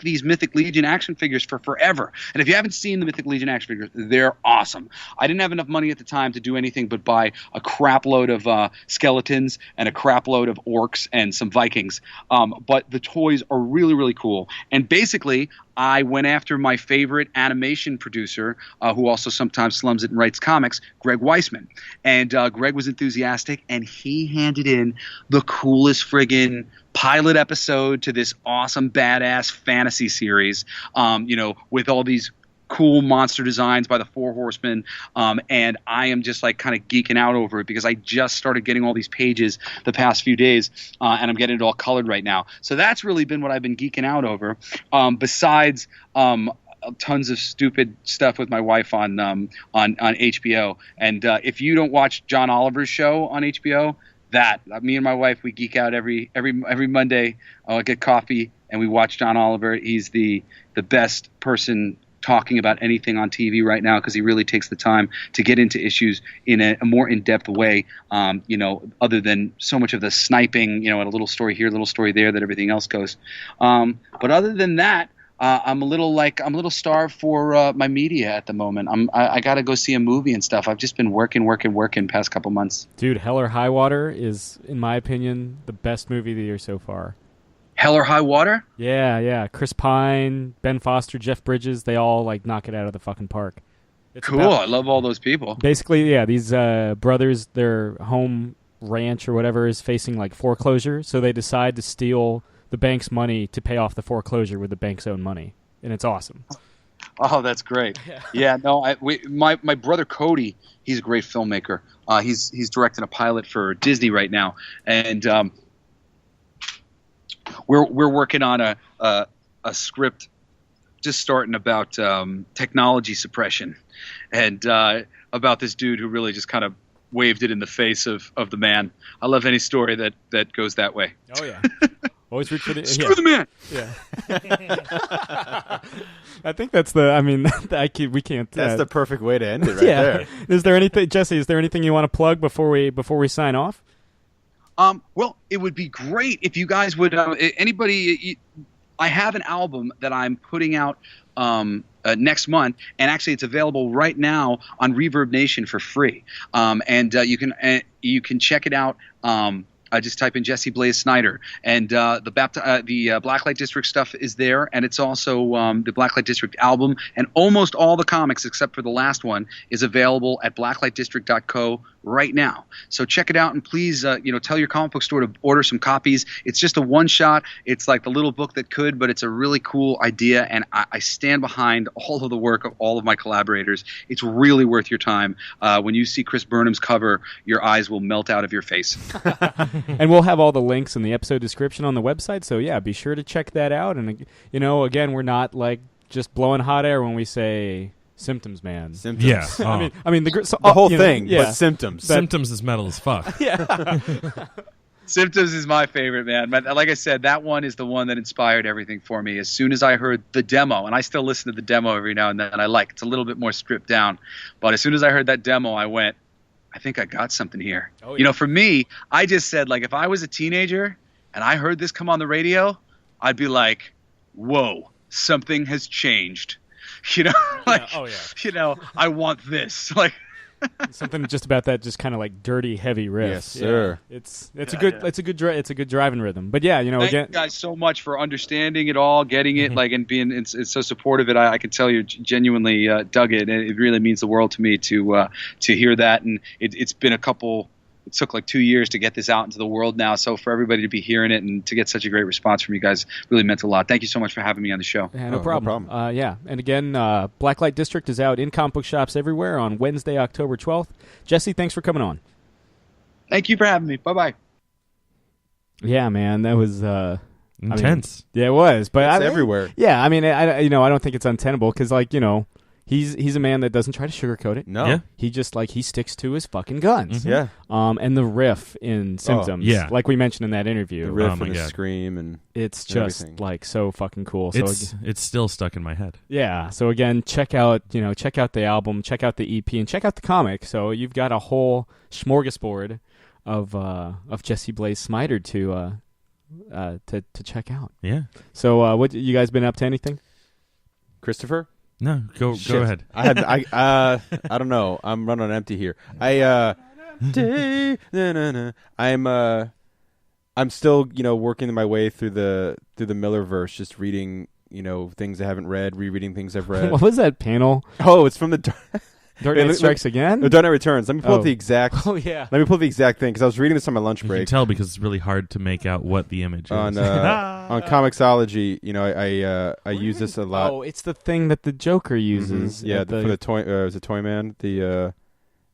these Mythic Legion action figures for forever. And if you haven't seen the Mythic Legion action figures, they're awesome. I didn't have enough money at the time to do anything but buy a crap load of skeletons and a crap load of orcs and some Vikings. But the toys are really, really cool. And basically, I went after my favorite animation producer, who also sometimes slums it and writes comics, Greg Weisman. And Greg was enthusiastic, and he handed in the coolest friggin' pilot episode to this awesome, badass fantasy series, with all these cool monster designs by the Four Horsemen, and I am just like kind of geeking out over it because I just started getting all these pages the past few days, and I'm getting it all colored right now. So that's really been what I've been geeking out over, besides tons of stupid stuff with my wife on HBO. And if you don't watch John Oliver's show on HBO, me and my wife, we geek out every Monday. I'll get coffee and we watch John Oliver. He's the best person talking about anything on TV right now because he really takes the time to get into issues in a more in-depth way, other than so much of the sniping, a little story here, a little story there that everything else goes. But other than that, I'm a little starved for my media at the moment. I got to go see a movie and stuff. I've just been working past couple months. Dude, Hell or High Water is, in my opinion, the best movie of the year so far. Hell or High Water? Yeah. Chris Pine, Ben Foster, Jeff Bridges, they all knock it out of the fucking park. It's cool. I love all those people. Basically, yeah, these brothers, their home ranch or whatever is facing foreclosure, so they decide to steal the bank's money to pay off the foreclosure with the bank's own money, and it's awesome. Oh, that's great. Yeah, no, my brother Cody, he's a great filmmaker. He's directing a pilot for Disney right now, and we're working on a script just starting about technology suppression, and about this dude who really just kind of waved it in the face of the man. I love any story that goes that way. Oh yeah. Always root for the screw the man. Yeah. I think that's we can't. That's the perfect way to end it right there. Is there anything, Jesse? Is there anything you want to plug before we sign off? Well, it would be great if you guys would. Anybody, I have an album that I'm putting out next month, and actually, it's available right now on Reverb Nation for free. And you can check it out. Just type in Jesse Blaze Snider, and the Blacklight District stuff is there, and it's also the Blacklight District album, and almost all the comics except for the last one is available at blacklightdistrict.co right now. So check it out, and please, tell your comic book store to order some copies. It's just a one shot. It's like the little book that could, but it's a really cool idea, and I stand behind all of the work of all of my collaborators. It's really worth your time. When you see Chris Burnham's cover, your eyes will melt out of your face. And we'll have all the links in the episode description on the website, so yeah, be sure to check that out. And again, we're not like just blowing hot air when we say Symptoms, man. Symptoms. Yeah. I mean the whole thing, but Symptoms. Symptoms is metal as fuck. Yeah. Symptoms is my favorite, man. But like I said, that one is the one that inspired everything for me. As soon as I heard the demo, and I still listen to the demo every now and then, it's a little bit more stripped down. But as soon as I heard that demo, I went, I think I got something here. Oh, yeah. For me, I just said, like, if I was a teenager and I heard this come on the radio, I'd be like, whoa, something has changed. I want this. Like, something just about that, just kind of like dirty, heavy riff. Yes, sir. Yeah. It's a good driving rhythm. But yeah, thank you guys so much for understanding it all, getting it, and being it's so supportive. I can tell you genuinely dug it, and it really means the world to me to hear that. And it's been it took like 2 years to get this out into the world now. So for everybody to be hearing it and to get such a great response from you guys really meant a lot. Thank you so much for having me on the show. Yeah, no problem. And again, Blacklight District is out in comic book shops everywhere on Wednesday, October 12th. Jesse, thanks for coming on. Thank you for having me. Bye-bye. Yeah, man, that was intense. It was. But it's everywhere. Yeah, I mean, I don't think it's untenable because, he's a man that doesn't try to sugarcoat it. No. Yeah. He just, he sticks to his fucking guns. Mm-hmm. Yeah. And the riff in Symptoms, like we mentioned in that interview. The riff and the scream and it's just, everything. So fucking cool. It's still stuck in my head. Yeah. So, again, check out the album, check out the EP, and check out the comic. So you've got a whole smorgasbord of Jesse Blaze Snider to check out. Yeah. So what you guys been up to? Anything? Christopher? No, go ahead. I don't know. I'm running on empty here. I'm still working my way through the Millerverse, just reading things I haven't read, rereading things I've read. What was that panel? Oh, it's from the Dark Knight Strikes Again? No, Dark Knight Returns. Let me pull up the exact. Oh yeah. Let me pull up the exact thing because I was reading this on my lunch break. You can tell because it's really hard to make out what the image is. On Comixology, I use this a lot. Oh, it's the thing that the Joker uses. Mm-hmm. Yeah, for the toy. Was it Toyman?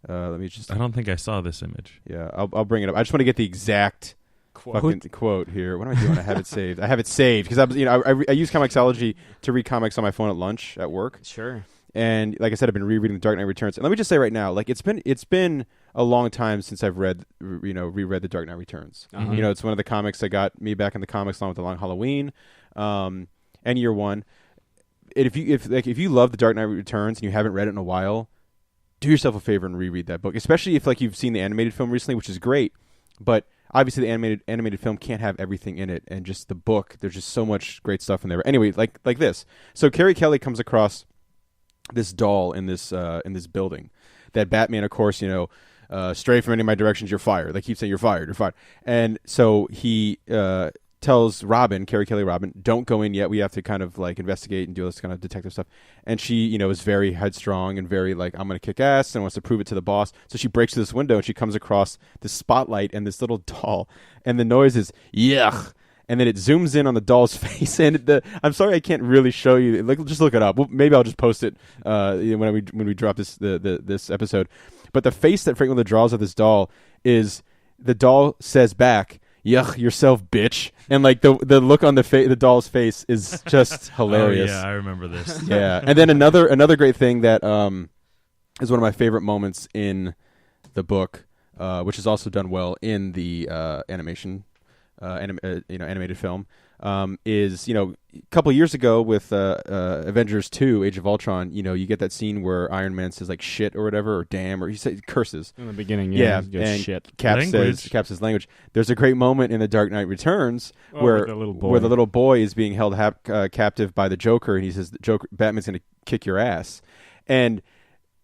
Let me just. I don't think I saw this image. Yeah, I'll bring it up. I just want to get the exact quote here. What am I doing? I have it saved. I have it saved because I use Comixology to read comics on my phone at lunch at work. Sure. And like I said, I've been rereading The Dark Knight Returns. And let me just say right now, it's been a long time since I've reread The Dark Knight Returns. Uh-huh. It's one of the comics that got me back in the comics along with The Long Halloween, and Year One. If you love The Dark Knight Returns and you haven't read it in a while, do yourself a favor and reread that book. Especially if you've seen the animated film recently, which is great, but obviously the animated film can't have everything in it, and just the book, there's just so much great stuff in there. But anyway, like this. So Carrie Kelly comes across this doll in this building that Batman, of course, stray from any of my directions, you're fired. They keep saying you're fired. And so he tells Carrie Kelly Robin, don't go in yet. We have to kind of investigate and do this kind of detective stuff. And she, is very headstrong and very I'm going to kick ass and wants to prove it to the boss. So she breaks through this window and she comes across this spotlight and this little doll. And the noise is, yuck. And then it zooms in on the doll's face, and I'm sorry I can't really show you. Just look it up. Maybe I'll just post it when we drop this episode. But the face that Frank Miller draws of this doll is the doll says back, "Yuck yourself, bitch," and the look on the doll's face is just hilarious. Oh, yeah, I remember this. Yeah, and then another great thing that is one of my favorite moments in the book, which is also done well in the animation. Animated film. is, a couple years ago with Avengers 2, Age of Ultron, you get that scene where Iron Man says like shit or whatever, or damn, or he says curses. In the beginning, Yeah, he goes, and shit. Cap says language. There's a great moment in The Dark Knight Returns where the little the little boy is being held captive by the Joker, and he says, Batman's going to kick your ass. And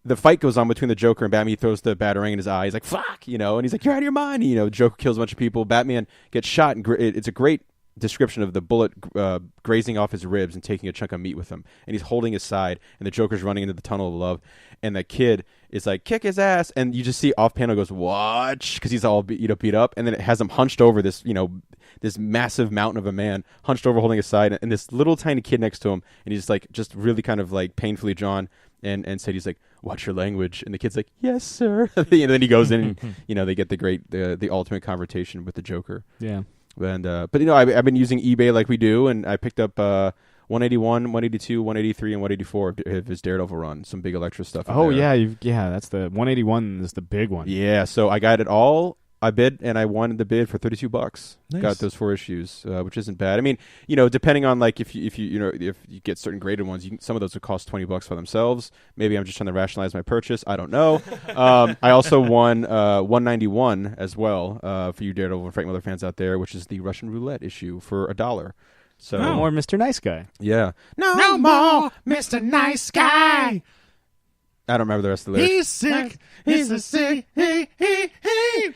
the fight goes on between the Joker and Batman. He throws the batarang in his eye. He's like, fuck, and he's like, you're out of your mind. Joker kills a bunch of people. Batman gets shot, and it's a great description of the bullet grazing off his ribs and taking a chunk of meat with him, and he's holding his side, and the Joker's running into the tunnel of love, and the kid is like, kick his ass, and you just see off panel goes, watch, because he's all beat up, and then it has him hunched over this this massive mountain of a man hunched over holding his side, and this little tiny kid next to him, and he's like just really kind of like painfully drawn, and said, he's like, watch your language, and the kid's like, yes sir. And then he goes in, and they get the ultimate confrontation with the Joker. Yeah. And but I've been using eBay like we do, and I picked up 181, 182, 183, and 184 of his Daredevil run. Some big Elektra stuff. Oh yeah, that's the 181 is the big one. Yeah, so I got it all. I bid, and I won the bid for $32. Nice. Got those 4 issues, which isn't bad. I mean, depending on like if you get certain graded ones, some of those would cost $20 for themselves. Maybe I'm just trying to rationalize my purchase. I don't know. I also won 191 as well for you Daredevil and Frank Miller fans out there, which is the Russian Roulette issue for $1. So no more Mr. Nice Guy. Yeah. No more Mr. Nice Guy. I don't remember the rest of the lyrics. He's sick. He's a sick. He.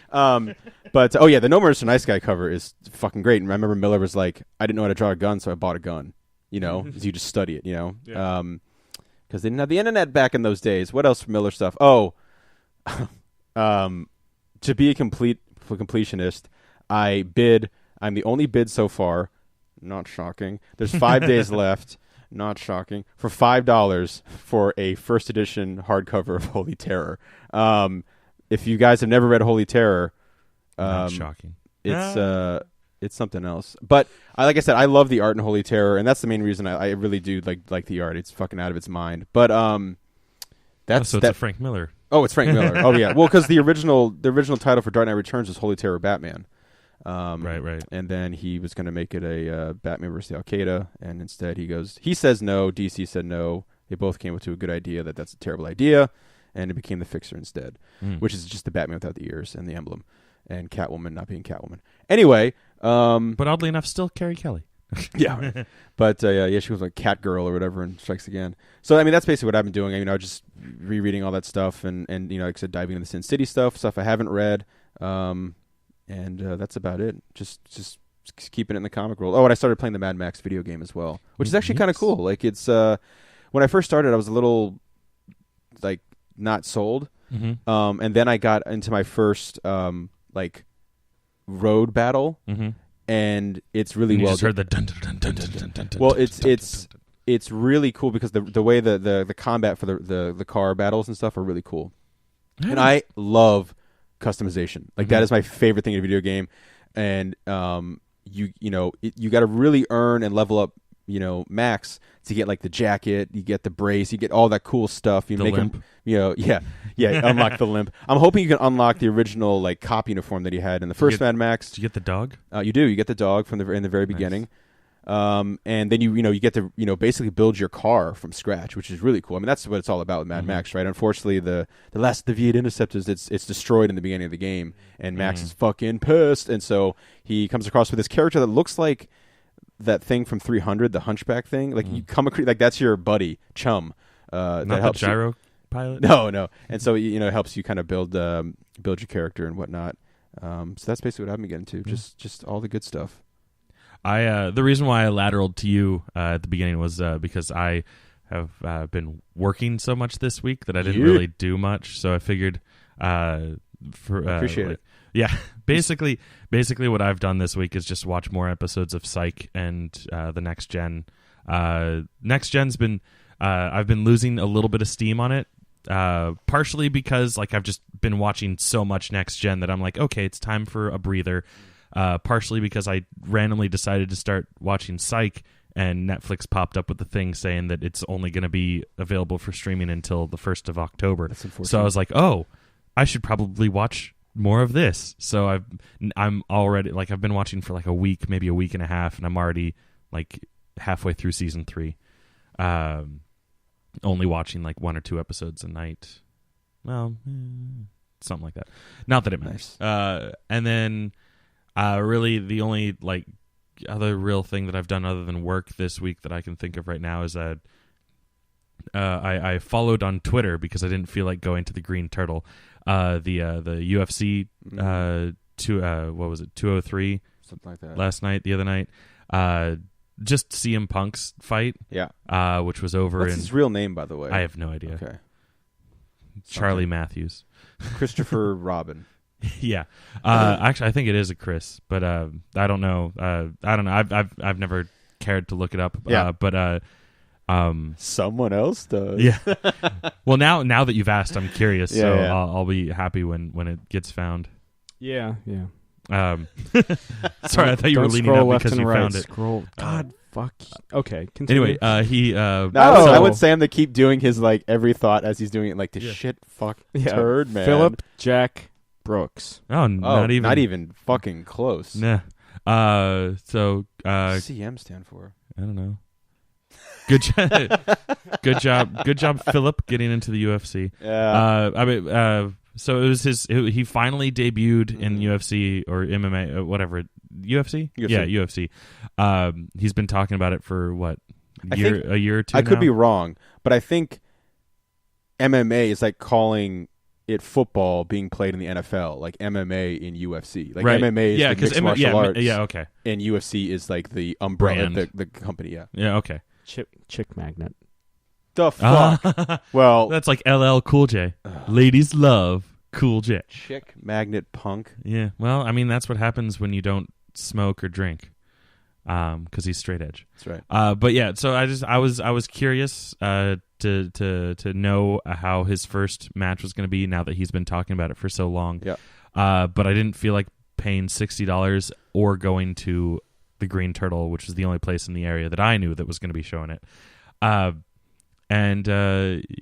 But the No More Mr. Nice Guy cover is fucking great. And I remember Miller was like, I didn't know how to draw a gun, so I bought a gun. So you just study it. Yeah. Because they didn't have the internet back in those days. What else for Miller stuff? Oh, to be a completionist, I'm the only bid so far. Not shocking. There's 5 days left. Not shocking. For $5 for a first edition hardcover of Holy Terror. If you guys have never read Holy Terror, Not shocking. It's something else. But like I said, I love the art in Holy Terror, and that's the main reason I really do like the art. It's fucking out of its mind. But it's a Frank Miller. Oh, it's Frank Miller. Oh yeah. Well, because the original title for Dark Knight Returns was Holy Terror Batman. Right. And then he was going to make it a Batman vs. Al Qaeda, and instead he says no. DC said no. They both came up to a good idea that's a terrible idea, and it became the Fixer instead, which is just the Batman without the ears and the emblem, and Catwoman not being Catwoman. Anyway, but oddly enough, still Carrie Kelly. Yeah, but she was like Catgirl or whatever in Strikes Again. So I mean, that's basically what I've been doing. I was just rereading all that stuff, and like I said, diving into the Sin City stuff I haven't read. And that's about it. Just keeping it in the comic world. Oh, and I started playing the Mad Max video game as well, which is actually kind of cool. Like it's when I first started, I was a little like not sold, and then I got into my first like road battle, and it's really well. Just heard the dun dun dun dun dun dun. Well, it's really cool because the way the combat for the car battles and stuff are really cool, and I love customization. Like that is my favorite thing in a video game, and you got to really earn and level up Max to get like the jacket, you get the brace, you get all that cool stuff. You the make limp. him, unlock the limp. I'm hoping you can unlock the original like cop uniform that he had in the first Mad Max. Did you get the dog? You do. You get the dog from in the very beginning. And then you get to basically build your car from scratch, which is really cool. I mean, that's what it's all about with Mad Max, right? Unfortunately, the last of the V8 Interceptors, it's destroyed in the beginning of the game, and Max is fucking pissed, and so he comes across with this character that looks like that thing from 300, the Hunchback thing. Like you come across, like that's your buddy chum. Not that helps the gyro pilot. No, and so it helps you kind of build your character and whatnot. So that's basically what I've been getting to, just all the good stuff. The reason why I lateraled to you at the beginning was because I have been working so much this week that I didn't really do much. So I figured appreciate it. Yeah, basically what I've done this week is just watch more episodes of Psych and the Next Gen. Next Gen's been I've been losing a little bit of steam on it. Partially because like I've just been watching so much Next Gen that I'm like, okay, it's time for a breather. Partially because I randomly decided to start watching Psych, and Netflix popped up with the thing saying that it's only going to be available for streaming until the 1st of October. That's unfortunate. So I was like, oh, I should probably watch more of this. So I'm already like I've been watching for like a week, maybe a week and a half, and I'm already like halfway through season 3. Only watching like 1 or 2 episodes a night. Well, something like that. Not that it matters. Nice. And then really the only like other real thing that I've done other than work this week that I can think of right now is that I followed on Twitter because I didn't feel like going to the Green Turtle. The UFC what was it, 203 something like that the other night. Just CM Punk's fight. Yeah. Which was over What's in his real name, by the way? I have no idea. Okay. Charlie Matthews. Christopher Robin. Yeah. Actually, I think it is a Chris, but I don't know. I don't know. I've never cared to look it up. Yeah. But someone else does. Yeah. Well, now that you've asked, I'm curious. Yeah, so yeah. I'll be happy when it gets found. Yeah. Sorry, I thought you were Don't leaning scroll up left because and you right. found it. Scroll. God, fuck. Okay. Continue. Anyway, he. No, Oh. I want Sam to keep doing his like every thought as he's doing it, like the Yeah. shit fuck Yeah. turd man. Philip Jack Brooks. Oh, not even fucking close. Nah. So. CM stand for. I don't know. Good job. Good job, Philip, getting into the UFC. Yeah. So it was he finally debuted in UFC or MMA, whatever. UFC? Yeah, UFC. He's been talking about it for what? A year or two I could now? be wrong, but I think MMA is like calling it football being played in the NFL, like MMA in UFC. Like Right. MMA is Yeah, the mixed martial arts. Yeah, okay. And UFC is like the umbrella, Brand. the company, yeah. Yeah, okay. Chick magnet. The fuck? Well, That's like LL Cool J. Ladies love Cool J. chick magnet punk. Yeah, well, I mean, that's what happens when you don't smoke or drink, because he's straight edge. That's right. But yeah, so I was curious to know how his first match was going to be now that he's been talking about it for so long. Yeah. But I didn't feel like paying $60 or going to the Green Turtle, which was the only place in the area that I knew that was going to be showing it. And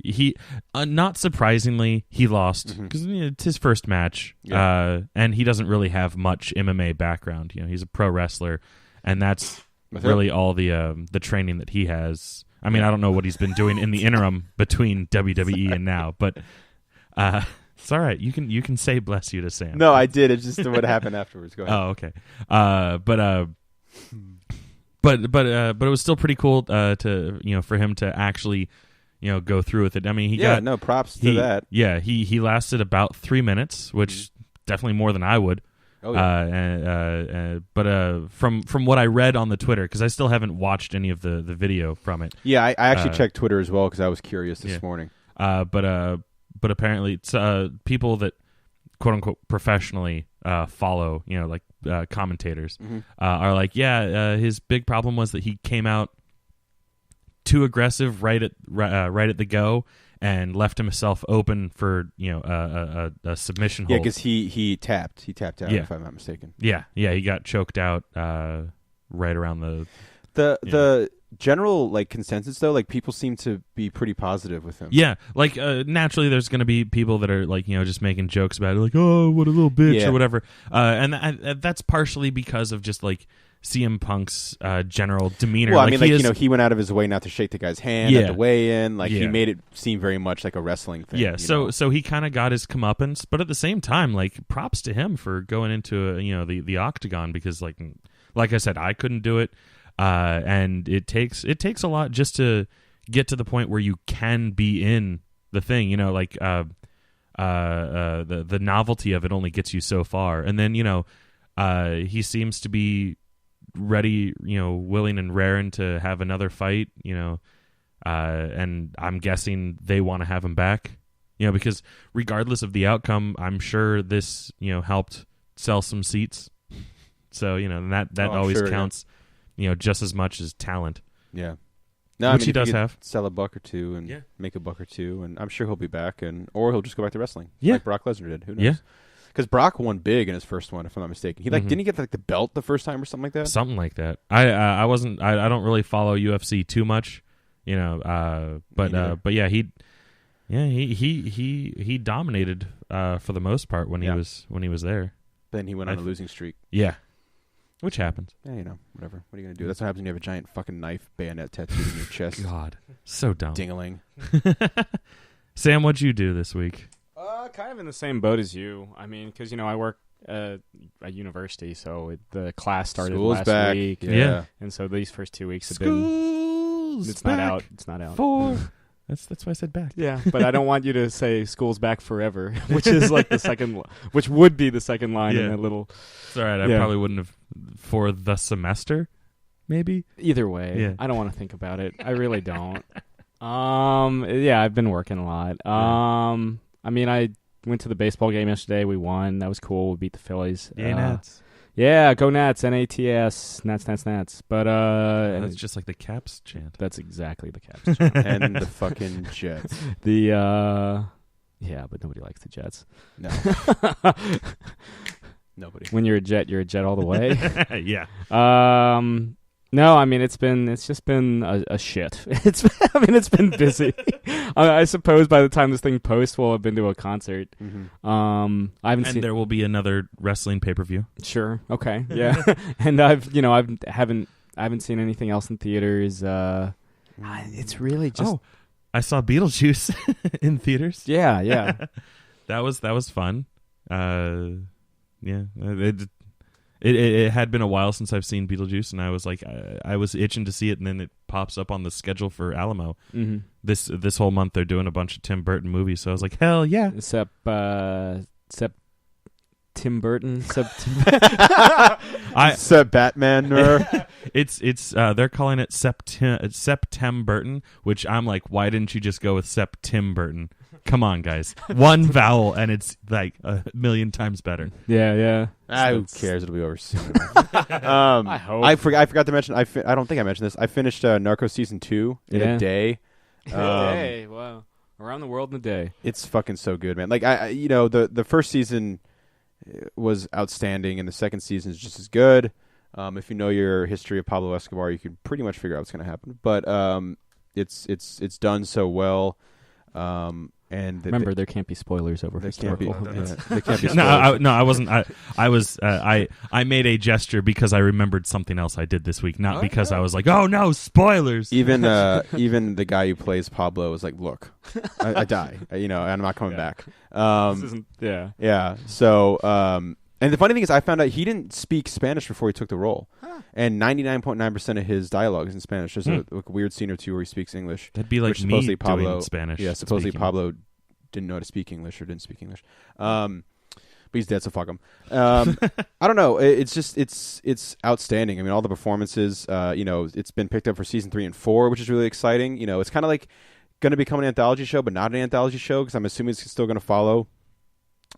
he, not surprisingly, he lost because it's his first match. Yeah. And he doesn't really have much MMA background. You know, he's a pro wrestler, and that's it. really all the training that he has. I mean, I don't know what he's been doing in the interim between WWE and now, but it's all right. You can say bless you to Sam. No, I did. It's just what happened afterwards. Go ahead. Oh, okay. But it was still pretty cool to for him to actually go through with it. I mean, props to that. Yeah, he lasted about 3 minutes, which definitely more than I would. Oh, yeah. But from what I read on the Twitter, because I still haven't watched any of the video from it. Yeah, I actually checked Twitter as well because I was curious this morning. But apparently it's people that quote unquote professionally follow, commentators are like, his big problem was that he came out too aggressive right at the go and left himself open for a submission hold. Yeah, because he tapped out, if I'm not mistaken. Yeah, he got choked out right around the general consensus though, people seem to be pretty positive with him. Yeah, naturally there's going to be people that are just making jokes about it, like, oh, what a little bitch or whatever, and that's partially because of just CM Punk's general demeanor. Well, I mean, he went out of his way not to shake the guy's hand at the weigh-in. He Yeah. made it seem very much like a wrestling thing. Yeah, so he kind of got his comeuppance, but at the same time, props to him for going into the octagon, because like I said, I couldn't do it, and it takes a lot just to get to the point where you can be in the thing. The novelty of it only gets you so far, and then he seems to be ready, willing and raring to have another fight, and I'm guessing they want to have him back, because regardless of the outcome, I'm sure this, helped sell some seats. So, that always counts, just as much as talent. Yeah. No, Which he does have. Sell a buck or two and make a buck or two, and I'm sure he'll be back, or he'll just go back to wrestling, like Brock Lesnar did. Who knows? Yeah. Because Brock won big in his first one, if I'm not mistaken. He didn't he get the belt the first time or something like that? Something like that. I don't really follow UFC too much, but yeah, Yeah, he dominated for the most part when he was there. Then he went on a losing streak. Yeah, which happens. Yeah, whatever. What are you gonna do? That's what happens when you have a giant fucking knife bayonet tattooed in your chest. God, so dumb. Dingling. Sam, what'd you do this week? Kind of in the same boat as you. I mean, because I work at university, so the class started School's last back. week. Yeah. And so these first 2 weeks have School's been. It's back not out. It's not out. That's why I said back. Yeah, but I don't want you to say "school's back forever," which is like the second, which would be the second line in that little. It's all right. I probably wouldn't have for the semester. Maybe Either way, I don't want to think about it. I really don't. Yeah, I've been working a lot. I mean, I went to the baseball game yesterday. We won. That was cool. We beat the Phillies. Yay, Nats. Yeah, go Nats. Nats. Nats. But that's just like the Caps chant. That's exactly the Caps chant. And the fucking Jets. Yeah, but nobody likes the Jets. No. Nobody. When you're a Jet all the way. Yeah. No, I mean it's just been a shit. It's been busy. I suppose by the time this thing posts, we'll have been to a concert. Mm-hmm. I haven't seen. There will be another wrestling pay-per-view. Sure. Okay. Yeah. And I haven't seen anything else in theaters. It's really just. Oh, I saw Beetlejuice in theaters. Yeah. That was fun. Yeah. It had been a while since I've seen Beetlejuice, and I was like, I was itching to see it, and then it pops up on the schedule for Alamo. Mm-hmm. This whole month they're doing a bunch of Tim Burton movies, so I was like, hell yeah! Except Tim Burton. Except Batman. It's they're calling it Septem Burton, which I'm like, why didn't you just go with Tim Burton? Come on, guys. One vowel, and it's like a million times better. Yeah. Who cares? It'll be over soon. I hope. I forgot to mention. I don't think I mentioned this. I finished Narcos season 2 in a day. Hey, wow! Around the world in a day. It's fucking so good, man. Like the first season was outstanding, and the second season is just as good. If you know your history of Pablo Escobar, you can pretty much figure out what's going to happen. But it's done so well. And remember, there can't be spoilers over historical events. There can't be spoilers. I wasn't. I made a gesture because I remembered something else I did this week, not because I was like, oh no, spoilers. Even the guy who plays Pablo was like, look, I die, and I'm not coming back. This isn't, yeah. So, and the funny thing is, I found out he didn't speak Spanish before he took the role. And 99.9% of his dialogue is in Spanish. There's a weird scene or two where he speaks English. That'd be like me supposedly doing Spanish. Yeah, supposedly Pablo didn't know how to speak English or didn't speak English. But he's dead, so fuck him. I don't know. It's just it's outstanding. I mean, all the performances. It's been picked up for season 3 and 4, which is really exciting. It's kind of like going to become an anthology show, but not an anthology show because I'm assuming it's still going to follow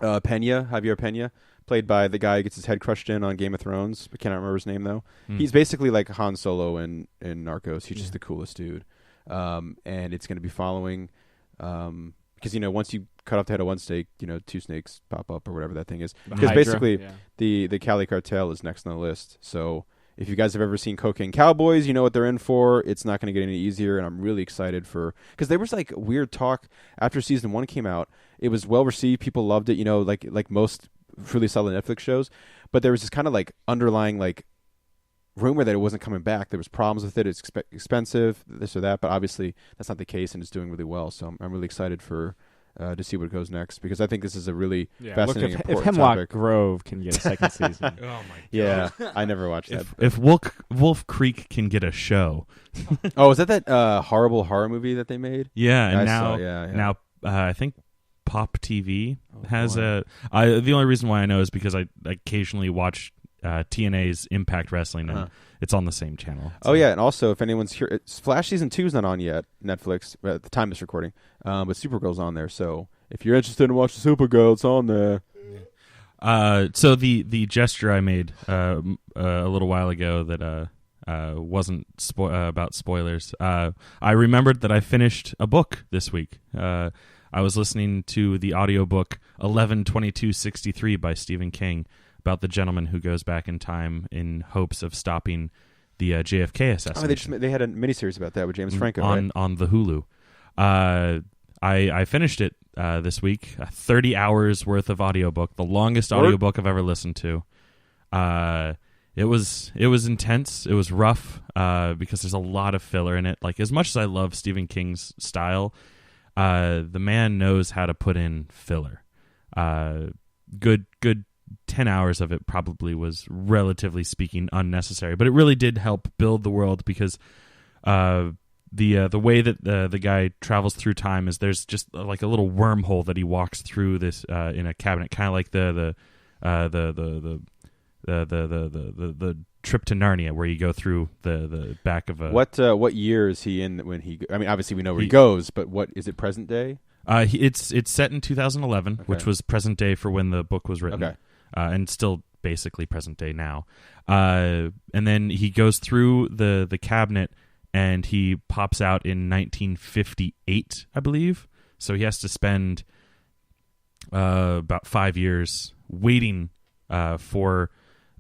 Javier Pena. Played by the guy who gets his head crushed in on Game of Thrones. I cannot remember his name, though. He's basically like Han Solo in Narcos. He's just the coolest dude. And it's going to be following... because, once you cut off the head of one snake, 2 snakes pop up or whatever that thing is. Because basically, the Cali Cartel is next on the list. So if you guys have ever seen Cocaine Cowboys, you know what they're in for. It's not going to get any easier, and I'm really excited for... Because there was, like, weird talk after Season 1 came out. It was well-received. People loved it, like most... really solid Netflix shows, but there was this kind of like underlying like rumor that it wasn't coming back. There was problems with it. It's expensive, this or that, but obviously that's not the case, and it's doing really well. So I'm really excited for to see what goes next because I think this is a really fascinating, important if Hemlock topic. Grove can get a second season, oh my god! Yeah, I never watched that. If Wolf Creek can get a show, is that horrible horror movie that they made? Yeah, and now I think Pop TV has the only reason why I know is because I occasionally watch TNA's Impact Wrestling, and it's on the same channel. Oh yeah, and also if anyone's here, Flash season 2 is not on yet, Netflix at the time of this recording, but Supergirl's on there. So if you're interested in watching Supergirl, it's on there. So the gesture I made a little while ago that wasn't about spoilers. I remembered that I finished a book this week. I was listening to the audiobook 11/22/63 by Stephen King about the gentleman who goes back in time in hopes of stopping the JFK assassination. They had a miniseries about that with James Franco on the Hulu. I finished it this week. 30 hours worth of audiobook, the longest audiobook I've ever listened to. It was intense. It was rough because there's a lot of filler in it. Like, as much as I love Stephen King's style, the man knows how to put in filler. Good 10 hours of it probably was, relatively speaking, unnecessary, but it really did help build the world because the way that the guy travels through time is there's just like a little wormhole that he walks through this in a cabinet, kind of like the trip to Narnia, where you go through the back of a. What year is he in when he? I mean, obviously we know where he goes, but what is it? Present day? It's set in 2011, okay. which was present day for when the book was written, okay. And still basically present day now. And then he goes through the cabinet, and he pops out in 1958, I believe. So he has to spend about 5 years waiting for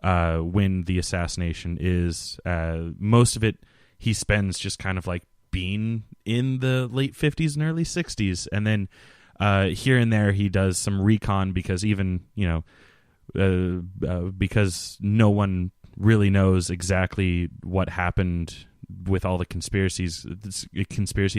when the assassination is. Most of it he spends just kind of like being in the late 50s and early 60s, and then here and there he does some recon because even because no one really knows exactly what happened with all the conspiracy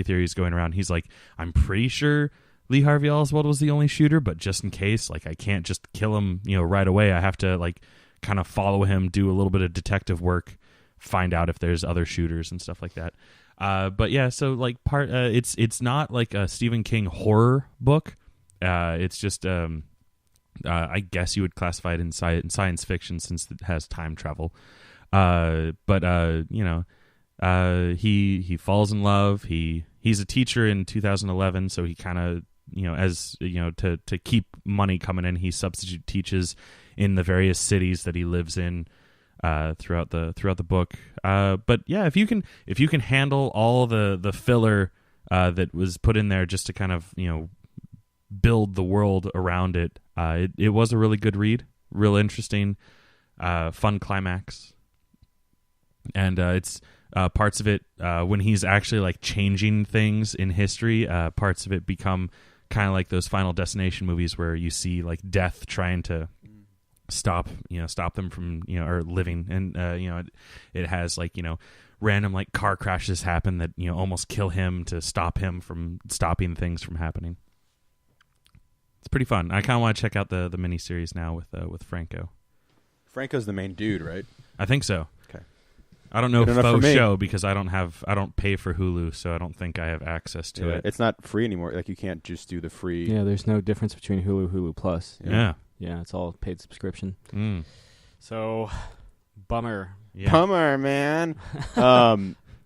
theories going around. He's like, I'm pretty sure Lee Harvey Oswald was the only shooter, but just in case, like, I can't just kill him right away. I have to like kind of follow him, do a little bit of detective work, find out if there's other shooters and stuff like that. But yeah, so like it's not like a Stephen King horror book. It's just I guess you would classify it in science fiction since it has time travel. But he falls in love. He's a teacher in 2011, so he kind of to keep money coming in, he substitute teaches in the various cities that he lives in throughout the book. But yeah, if you can handle all the filler that was put in there just to kind of build the world around it, it was a really good read, real interesting, fun climax, and it's parts of it when he's actually like changing things in history. Parts of it become kind of like those Final Destination movies where you see like death trying to stop them from or living, and it has like random like car crashes happen that almost kill him to stop him from stopping things from happening. It's pretty fun. I kind of want to check out the miniseries now with Franco. Franco's the main dude, right? I think so. Okay. I don't know faux show because I don't pay for Hulu, so I don't think I have access to it. It's not free anymore. Like, you can't just do the free. Yeah, there's no difference between Hulu Plus. Yeah. Yeah, it's all paid subscription. Mm. So, bummer. Yeah. Bummer, man.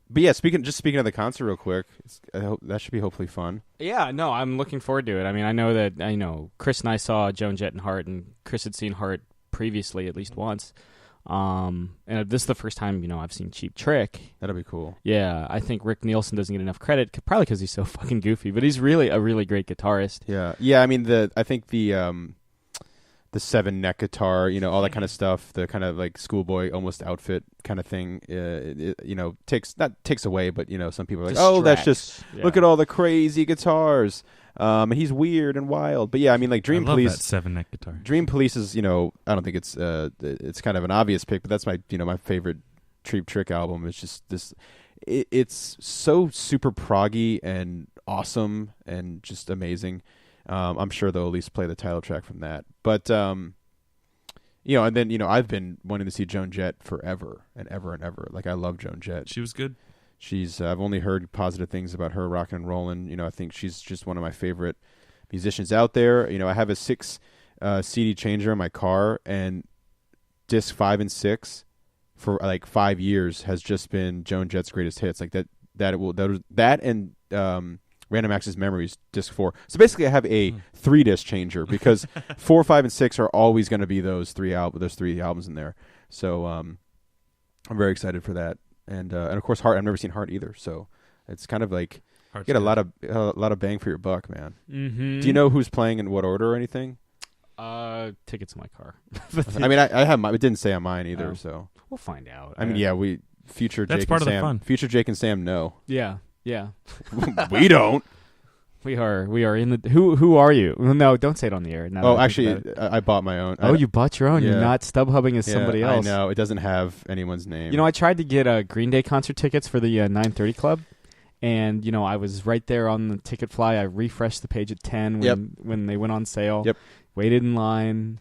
But yeah, speaking of the concert real quick, I hope that should be hopefully fun. Yeah, no, I'm looking forward to it. I mean, I know Chris and I saw Joan Jett and Hart, and Chris had seen Hart previously at least once. And this is the first time I've seen Cheap Trick. That'll be cool. Yeah, I think Rick Nielsen doesn't get enough credit, probably because he's so fucking goofy, but he's really a really great guitarist. Yeah. I mean, I think the 7-neck guitar, all that kind of stuff, the kind of like schoolboy almost outfit kind of thing, takes away, but some people are like, that's just look at all the crazy guitars. And he's weird and wild, but yeah, I mean, like Dream Police, that 7-neck guitar. Dream Police is, I don't think it's kind of an obvious pick, but that's my my favorite Cheap Trick album. It's just this, it's so super proggy and awesome and just amazing. I'm sure they'll at least play the title track from that. But, and then, I've been wanting to see Joan Jett forever and ever and ever. Like, I love Joan Jett. She was good. I've only heard positive things about her rocking and rolling. I think she's just one of my favorite musicians out there. I have a 6 CD changer in my car, and disc 5 and 6 for like 5 years has just been Joan Jett's greatest hits. Like that and Random Access Memories disc 4. So basically I have a 3-disc changer because 4, 5, and 6 are always going to be those three albums in there. So I'm very excited for that. And of course Heart, I've never seen Heart either. So it's kind of like you get a lot of bang for your buck, man. Mm-hmm. Do you know who's playing in what order or anything? Tickets in my car. I mean, I have it didn't say on mine either, so we'll find out. I mean, yeah, future that's Jake part and of Sam, the fun. Future Jake and Sam know. Yeah. We don't. We are in the. Who are you? No, don't say it on the air. Oh, actually, I bought my own. Oh, you bought your own. Yeah. You're not StubHubbing as somebody else. I know. It doesn't have anyone's name. You know, I tried to get Green Day concert tickets for the 9:30 Club, and you know, I was right there on the ticket fly. I refreshed the page at 10 when they went on sale. Yep. Waited in line,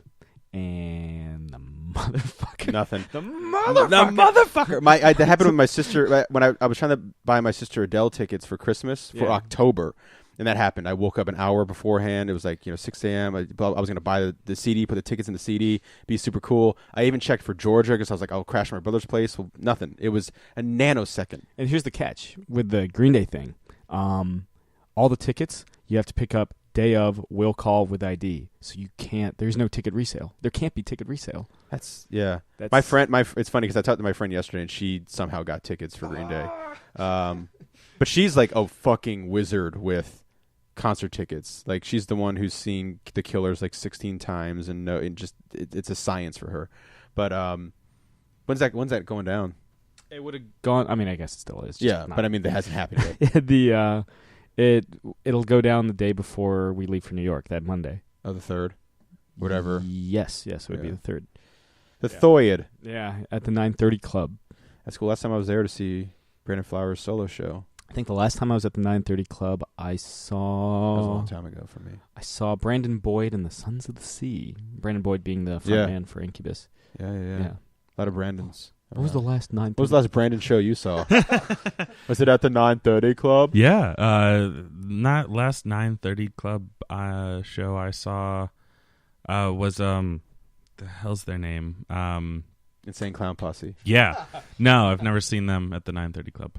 and the motherfucker. Nothing. The motherfucker. That happened with my sister when I was trying to buy my sister Adele tickets for Christmas for October. And that happened. I woke up an hour beforehand. It was like 6 a.m. I was going to buy the CD, put the tickets in the CD, be super cool. I even checked for Georgia because I was like, I'll crash my brother's place. Well, nothing. It was a nanosecond. And here's the catch with the Green Day thing. All the tickets you have to pick up day of, will call with ID. So you can't. There's no ticket resale. There can't be ticket resale. That's my friend. It's funny because I talked to my friend yesterday and she somehow got tickets for Green Day. But she's like a fucking wizard with concert tickets. Like she's the one who's seen the Killers like 16 times and it's a science for her. But when's that going down? It would have gone. I mean, I guess it still is. But I mean, that hasn't happened yet. It'll go down the day before we leave for New York, that Monday. Oh, the 3rd, whatever. Yes, it would be the 3rd. The Thoid. Yeah, at the 9:30 Club. That's cool. Last time I was there to see Brandon Flowers' solo show. I think the last time I was at the 9:30 Club, I saw... That was a long time ago for me. I saw Brandon Boyd and the Sons of the Sea. Brandon Boyd being the front man for Incubus. Yeah. A lot of Brandons. What was the last 9:30? What was the last Brandon show you saw? Was it at the 9:30 Club? Yeah. Not last 9:30 Club show I saw was the hell's their name? Insane Clown Posse. Yeah. No, I've never seen them at the 9:30 Club.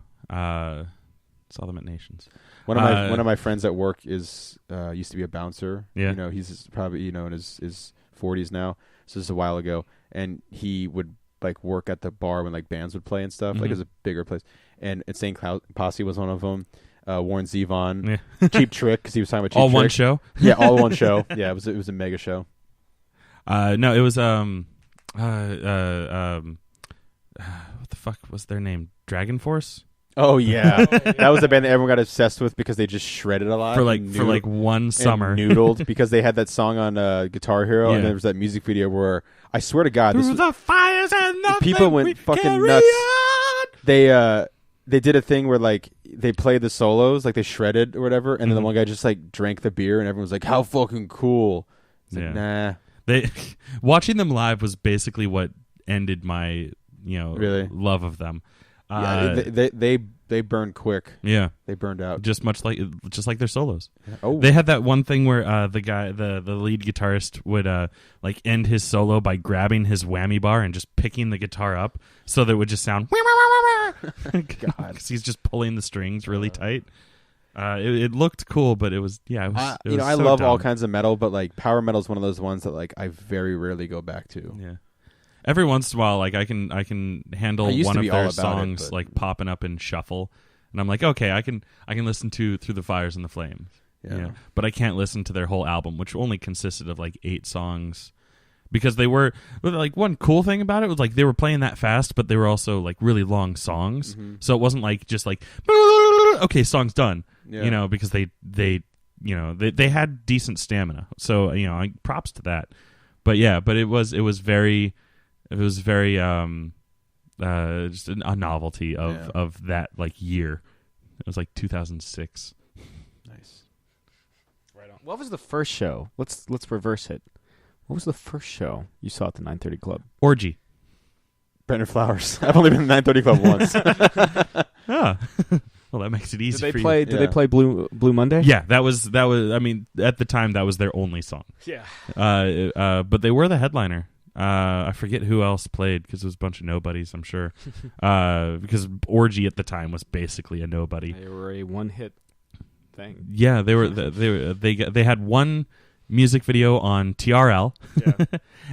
Saw them at Nations. One of my friends at work used to be a bouncer. Yeah. He's probably in his 40s now. So this is a while ago, and he would like work at the bar when like bands would play and stuff. Mm-hmm. Like it was a bigger place. And Insane Clown Posse was one of them. Warren Zevon, Cheap Trick, because he was talking about Cheap all Trick. one show. Yeah, all one show. Yeah, it was a mega show. No, it was what the fuck was their name? Dragon Force. Oh yeah. That was a band that everyone got obsessed with because they just shredded a lot for like one summer. Noodled because they had that song on Guitar Hero, and there was that music video where I swear to God, through the fires and the people went fucking nuts. They did a thing where like they played the solos, like they shredded or whatever, and then the one guy just like drank the beer, and everyone was like, "How fucking cool!" It's like, nah. They watching them live was basically what ended my really love of them. They burned quick. Yeah, they burned out. Just like their solos. Oh, they had that one thing where the lead guitarist would like end his solo by grabbing his whammy bar and just picking the guitar up so that it would just sound. God, because he's just pulling the strings really tight. It looked cool, but it was I love dumb. all kinds of metal, but like power metal is one of those ones that like I very rarely go back to. Yeah. Every once in a while, like I can handle one of their songs like popping up in shuffle, and I'm like, okay, I can listen to Through the Fires and the Flames, but I can't listen to their whole album, which only consisted of like 8 songs, because they were like one cool thing about it was like they were playing that fast, but they were also like really long songs, so it wasn't like just like okay, song's done, because they had decent stamina, so props to that, but it was very. It was very just a novelty of that like year. It was like 2006. Nice. Right on. What was the first show? Let's reverse it. What was the first show you saw at the 9:30 Club? Orgy. Brandon Flowers. I've only been in the 9:30 Club once. Ah. Well, that makes it easy for you. Did they play Blue Monday? Yeah, that was. I mean, at the time, that was their only song. Yeah. But they were the headliner. I forget who else played because it was a bunch of nobodies, I'm sure. Because Orgy at the time was basically a nobody. They were a one-hit thing. Yeah, they had one music video on TRL,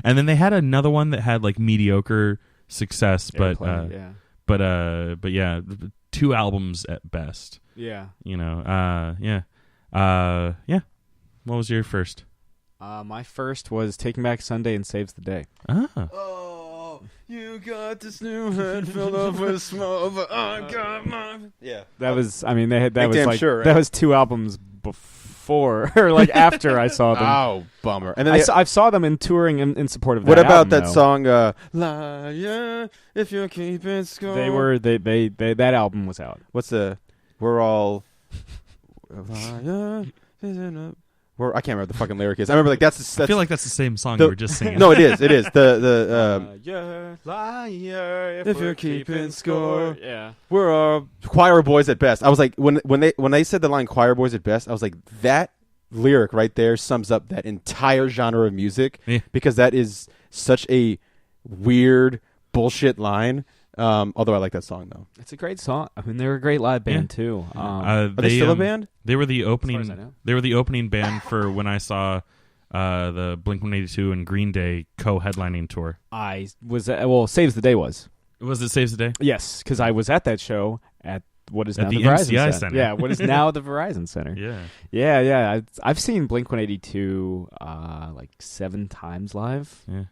and then they had another one that had like mediocre success, but 2 albums at best. Yeah. What was your first? My first was Taking Back Sunday and Saves the Day. Ah. Oh, you got this new head filled up with smoke, but I got mine. Yeah, that was. I mean, they had that was damn like sure, right? that was 2 albums before. before or like after I saw them. Oh, bummer. And then I saw them in touring in support of that. What about album, that though. song, Liar, if you're keeping score? They that album was out. What's the? We're all. Liar, I can't remember what the fucking lyric is. I remember like that's. I feel like that's the same song you were just singing. No, it is. It is Liar, if you're keeping score. Yeah. We're all choir boys at best. I was like, when they said the line "choir boys at best," I was like, that lyric right there sums up that entire genre of music because that is such a weird bullshit line. Although I like that song though. It's a great song. I mean, they're a great live band too. Are they still a band? They were the opening. As far as I know. They were the opening band for when I saw the Blink-182 and Green Day co-headlining tour. I was Saves the Day was. Was it Saves the Day? Yes, because I was at that show at what is At now the Verizon MCI Center. Center. Yeah, what is now the Verizon Center. Yeah. I've seen Blink-182 like 7 times live. Yeah.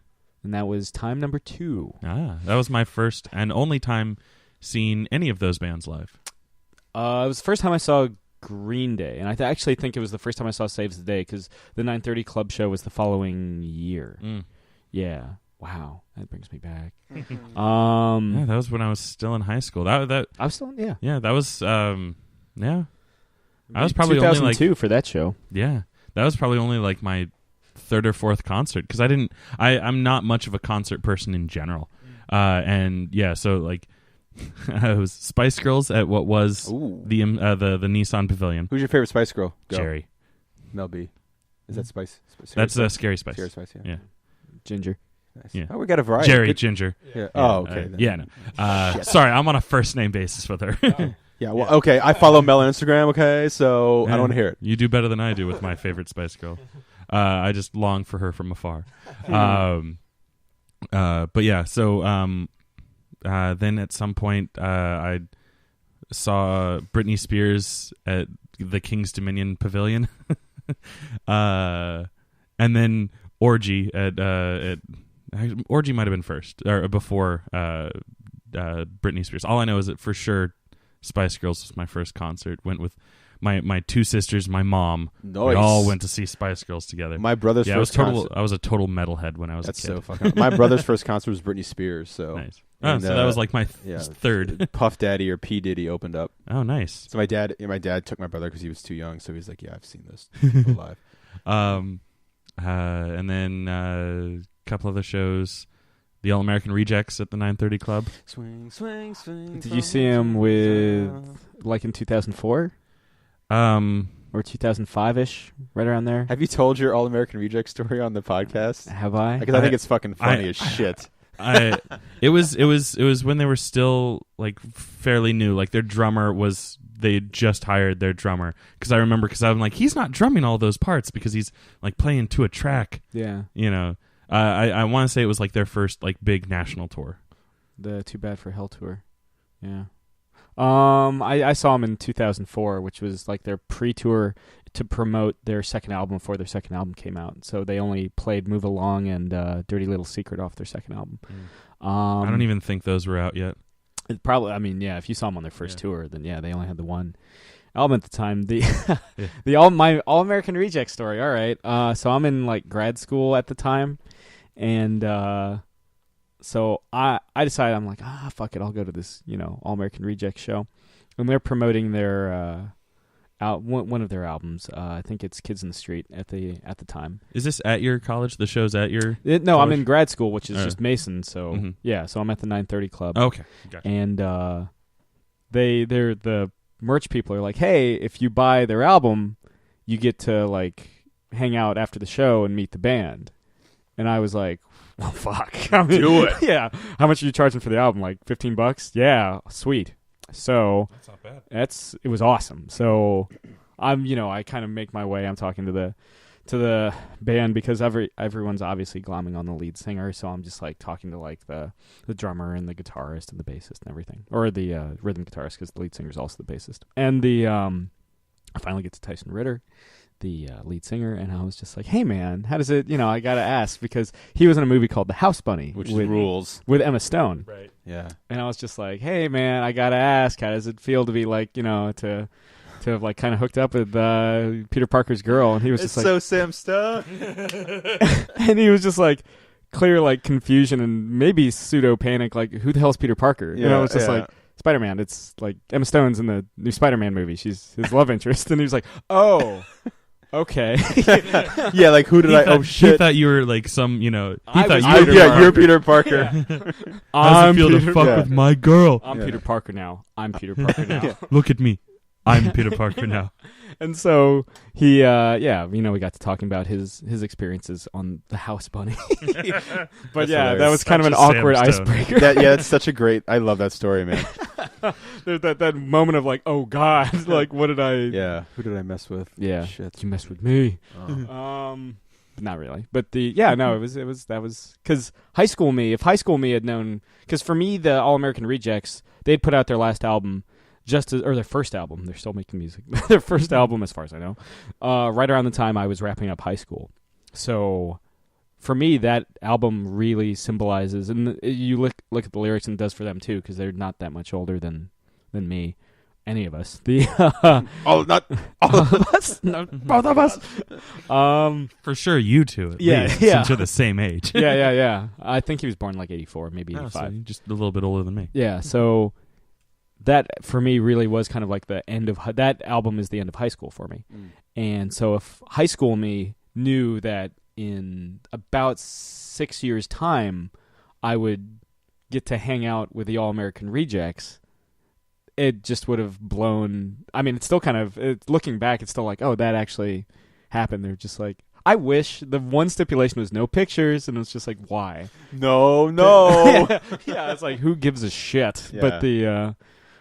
And that was time number 2. That was my first and only time seeing any of those bands live. It was the first time I saw Green Day, and I actually think it was the first time I saw Saves the Day because the 9:30 Club show was the following year. Yeah. Wow, that brings me back. Yeah, that was when I was still in high school. That I was still Yeah, that was yeah. I was probably 2002 only like for that show. Yeah, that was probably only like my 3rd or 4th concert because I'm not much of a concert person in general. And yeah, so like I was Spice Girls at what was the Nissan Pavilion. Who's your favorite Spice Girl? Go. Jerry. Mel B. Is that Spice? That's Scary Spice. Scary Spice, yeah. Ginger. Nice. Yeah. Oh, we got a variety. Jerry, Good. Ginger. Yeah. Oh, okay. Yeah, no. Sorry, I'm on a first name basis with her. Yeah, well, okay. I follow Mel on Instagram, okay? So I don't want to hear it. You do better than I do with my favorite Spice Girl. I just long for her from afar. But yeah, so then at some point I saw Britney Spears at the King's Dominion Pavilion. And then Orgy at Orgy might have been first or before Britney Spears. All I know is that for sure Spice Girls was my first concert. Went with my 2 sisters, my mom. Nice. We all went to see Spice Girls together. My brother's first concert. I was a total metalhead when I was a kid. That's so fucking. My brother's first concert was Britney Spears. So nice. And, so that was like my third. Puff Daddy or P Diddy opened up. Oh, nice. So my dad took my brother because he was too young. So he's like, "Yeah, I've seen this live." And then a couple other shows. The All American Rejects at the 9:30 Club. Swing, swing, swing. Did you see him with like in 2004 or 2005-ish, right around there? Have you told your All American Reject story on the podcast? Have I? Because I think it's fucking funny as shit. It was when they were still like fairly new. Like their drummer they had just hired their drummer because I'm like, he's not drumming all those parts because he's like playing to a track. Yeah. You know, I want to say it was like their first like big national tour. The Too Bad for Hell tour. Yeah. I saw them in 2004, which was like their pre-tour to promote their second album before their second album came out. So they only played Move Along and Dirty Little Secret off their second album. I don't even think those were out yet. It probably, I mean, yeah, if you saw them on their first tour, then yeah, they only had the one album at the time. My All American Reject story. All right. So I'm in like grad school at the time, and so I decided, I'm like, fuck it, I'll go to this, All American Reject show, and they're promoting their one of their albums. I think it's Kids in the Street at the time. Is this at your college? The show's at your No, college? I'm in grad school, which is just Mason. So yeah, so I'm at the 9:30 Club. Okay, gotcha. And they're the merch people are like, hey, if you buy their album, you get to like hang out after the show and meet the band. And I was like, well, fuck, Do it. Yeah. How much are you charging for the album? Like $15? Yeah, sweet. So That's not bad. it was awesome. So I'm, I kind of make my way. I'm talking to the band because everyone's obviously glomming on the lead singer. So I'm just like talking to like the drummer and the guitarist and the bassist and everything, or the rhythm guitarist because the lead singer is also the bassist. And I finally get to Tyson Ritter, the lead singer, and I was just like, hey man, how does it, I gotta ask because he was in a movie called The House Bunny, Which rules with Emma Stone. Right. Yeah. And I was just like, hey man, I gotta ask, how does it feel to be like, to to have like kind of hooked up with Peter Parker's girl, and he was It's just so Simsta. and he was just like clear like confusion and maybe pseudo panic, like who the hell's Peter Parker? You know, it's just like Spider-Man. It's like Emma Stone's in the new Spider-Man movie. She's his love interest, and he was like, oh. Okay. Yeah, like who did oh shit. He thought you were like some, you know. He I thought was you were Peter yeah, Parker. you're Peter Parker. How does it feel to fuck Yeah. with my girl? I'm Yeah. Peter Parker now. I'm Peter Parker now. Look at me. I'm Peter Parker now. And so he, we got to talking about his experiences on the House Bunny. But yeah, hilarious. that was kind of an Such a Sam awkward Stone. icebreaker. That's such a great. I love that story, man. There's that moment of like, oh God, like what did I? Yeah, who did I mess with? Yeah, Shit. you messed with me. Oh. Not really, but it was because high school me. If high school me had known, because for me the All American Rejects, they'd put out their last album or their first album. They're still making music. Their first album, as far as I know, right around the time I was wrapping up high school. So for me, that album really symbolizes, and you look at the lyrics, and it does for them too, because they're not that much older than me. Any of us. Not all of us. No, both of us. For sure, you two. At Yeah, least, yeah. Since you're the same age. Yeah. I think he was born like 84, maybe Oh, 85. so you're just a little bit older than me. Yeah, so that for me really was kind of like the end of that album is the end of high school for me. And so if high school me knew that in about 6 years' time I would get to hang out with the All American Rejects, it just would have blown. I mean, it's still kind of looking back, it's still like, oh, that actually happened. They're just like, I wish the one stipulation was no pictures, and it's just like, why? No. Yeah, it's like, who gives a shit? Yeah. But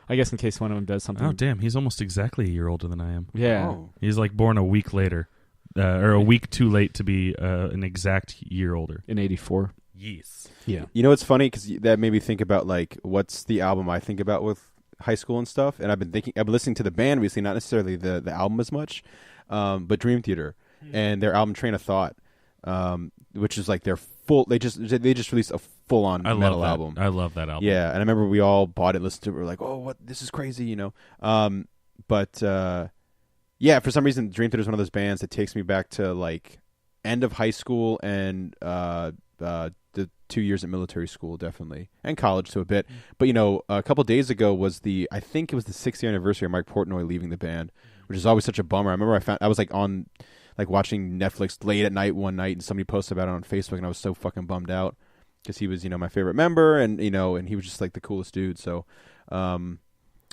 I guess in case one of them does something. Oh, damn. He's almost exactly a year older than I am. Yeah. Oh. He's like born a week later. Or a week too late to be an exact year older. In 84. Yes. Yeah. You know what's funny? Because that made me think about like what's the album I think about with high school and stuff. And I've been listening to the band recently, not necessarily the album as much, but Dream Theater and their album Train of Thought, which is like their full. They just released a full on metal album. I love that album. Yeah, and I remember we all bought it, listened to it. We were like, oh, what? This is crazy, you know. Yeah, for some reason, Dream Theater is one of those bands that takes me back to like end of high school and the 2 years at military school, definitely, and college to a bit. But you know, a couple days ago was I think it was the 6th anniversary of Mike Portnoy leaving the band, which is always such a bummer. I remember I was like on like watching Netflix late at night one night, and somebody posted about it on Facebook, and I was so fucking bummed out because he was, you know, my favorite member, and you know, and he was just like the coolest dude. So, but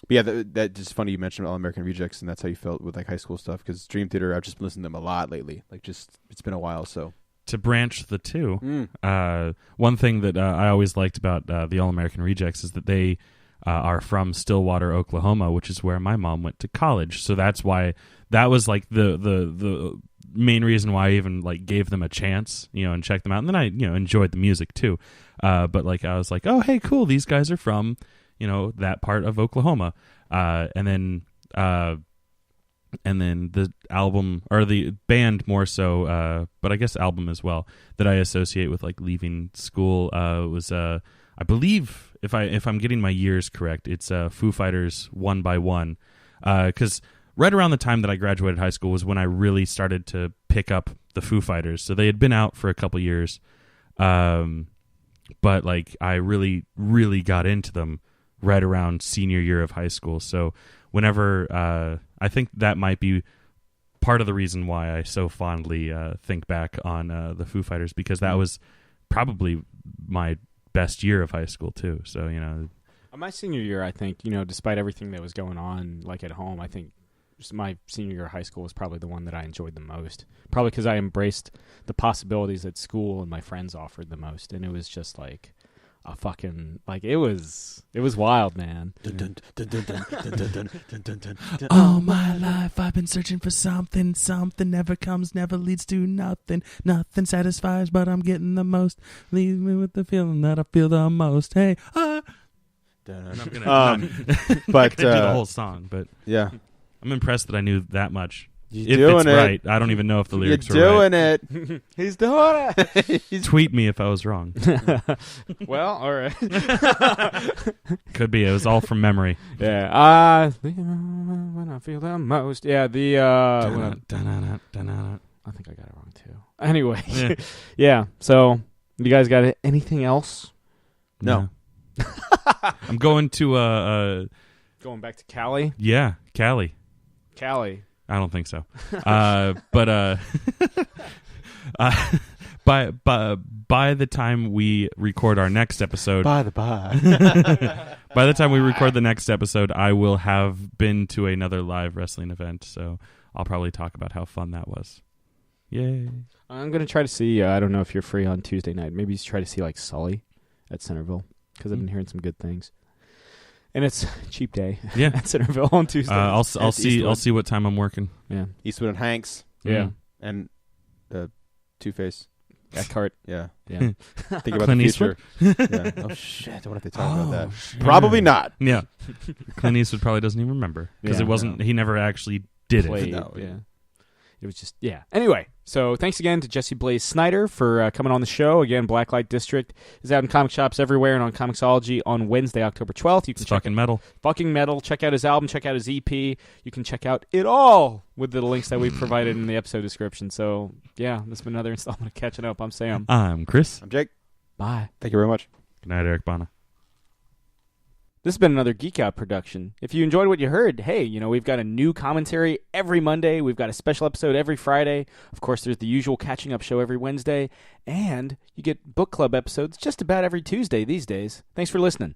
yeah, that just funny you mentioned All American Rejects, and that's how you felt with like high school stuff. Because Dream Theater, I've just been listening to them a lot lately. Like, just it's been a while. So To branch the two, one thing that I always liked about the All American Rejects is that they are from Stillwater, Oklahoma, which is where my mom went to college. So that's why that was like the main reason why I even like gave them a chance, you know, and checked them out. And then I, you know, enjoyed the music too. But like I was like, oh, hey, cool, these guys are from, you know, that part of Oklahoma. And then the album, or the band more so, but I guess album as well, that I associate with like leaving school was I believe, if I'm getting my years correct, it's Foo Fighters 1 by 1, because right around the time that I graduated high school was when I really started to pick up the Foo Fighters. So they had been out for a couple years, but like I really, really got into them right around senior year of high school. So whenever I think that might be part of the reason why I so fondly think back on the Foo Fighters, because that was probably my best year of high school too. So, you know, My senior year, I think, you know, despite everything that was going on, like at home, I think just my senior year of high school was probably the one that I enjoyed the most. Probably because I embraced the possibilities that school and my friends offered the most, and it was just like a fucking it was wild, man. All my life I've been searching for something never comes, never leads to nothing satisfies, but I'm getting the most, leaves me with the feeling that I feel the most. Hey, I'm gonna but do the whole song, but yeah, I'm impressed that I knew that much You're If doing it's it. right. I don't even know if the You're lyrics are right. doing it. He's doing it. Tweet me if I was wrong. Well, all right. Could be. It was all from memory. Yeah. When I feel the most. Yeah. I think I got it wrong too. Anyway. Yeah. So, you guys got anything else? No. I'm going to Going back to Cali. yeah, Cali. Cali. I don't think so. But by the time we record our next episode, By the by. by the time we record the next episode, I will have been to another live wrestling event. So I'll probably talk about how fun that was. Yay! I'm going to try to see, I don't know if you're free on Tuesday night. Maybe just try to see like Sully at Centerville because I've been hearing some good things. And it's a cheap day Yeah. at Centerville on Tuesday. I'll see what time I'm working. Yeah. Eastwood and Hanks. Yeah. And Two-Face. Eckhart. Yeah. Yeah. Think about Clint the future. Eastwood? Yeah. Oh, shit. What if they talk about that? shit. Probably not. Yeah. Clint Eastwood probably doesn't even remember because Yeah. it wasn't. He never actually did Played. it. No, Yeah. yeah. It was just, yeah. Anyway, so thanks again to Jesse Blaze Snider for coming on the show. Again, Blacklight District is out in comic shops everywhere and on Comixology on Wednesday, October 12th. You can It's check fucking metal. Fucking metal. Check out his album. Check out his EP. You can check out it all with the links that we provided in the episode description. So, yeah, this has been another installment of Catching Up. I'm Sam. I'm Chris. I'm Jake. Bye. Thank you very much. Good night, Eric Bana. This has been another Geek Out production. If you enjoyed what you heard, hey, we've got a new commentary every Monday. We've got a special episode every Friday. Of course, there's the usual catching up show every Wednesday. And you get book club episodes just about every Tuesday these days. Thanks for listening.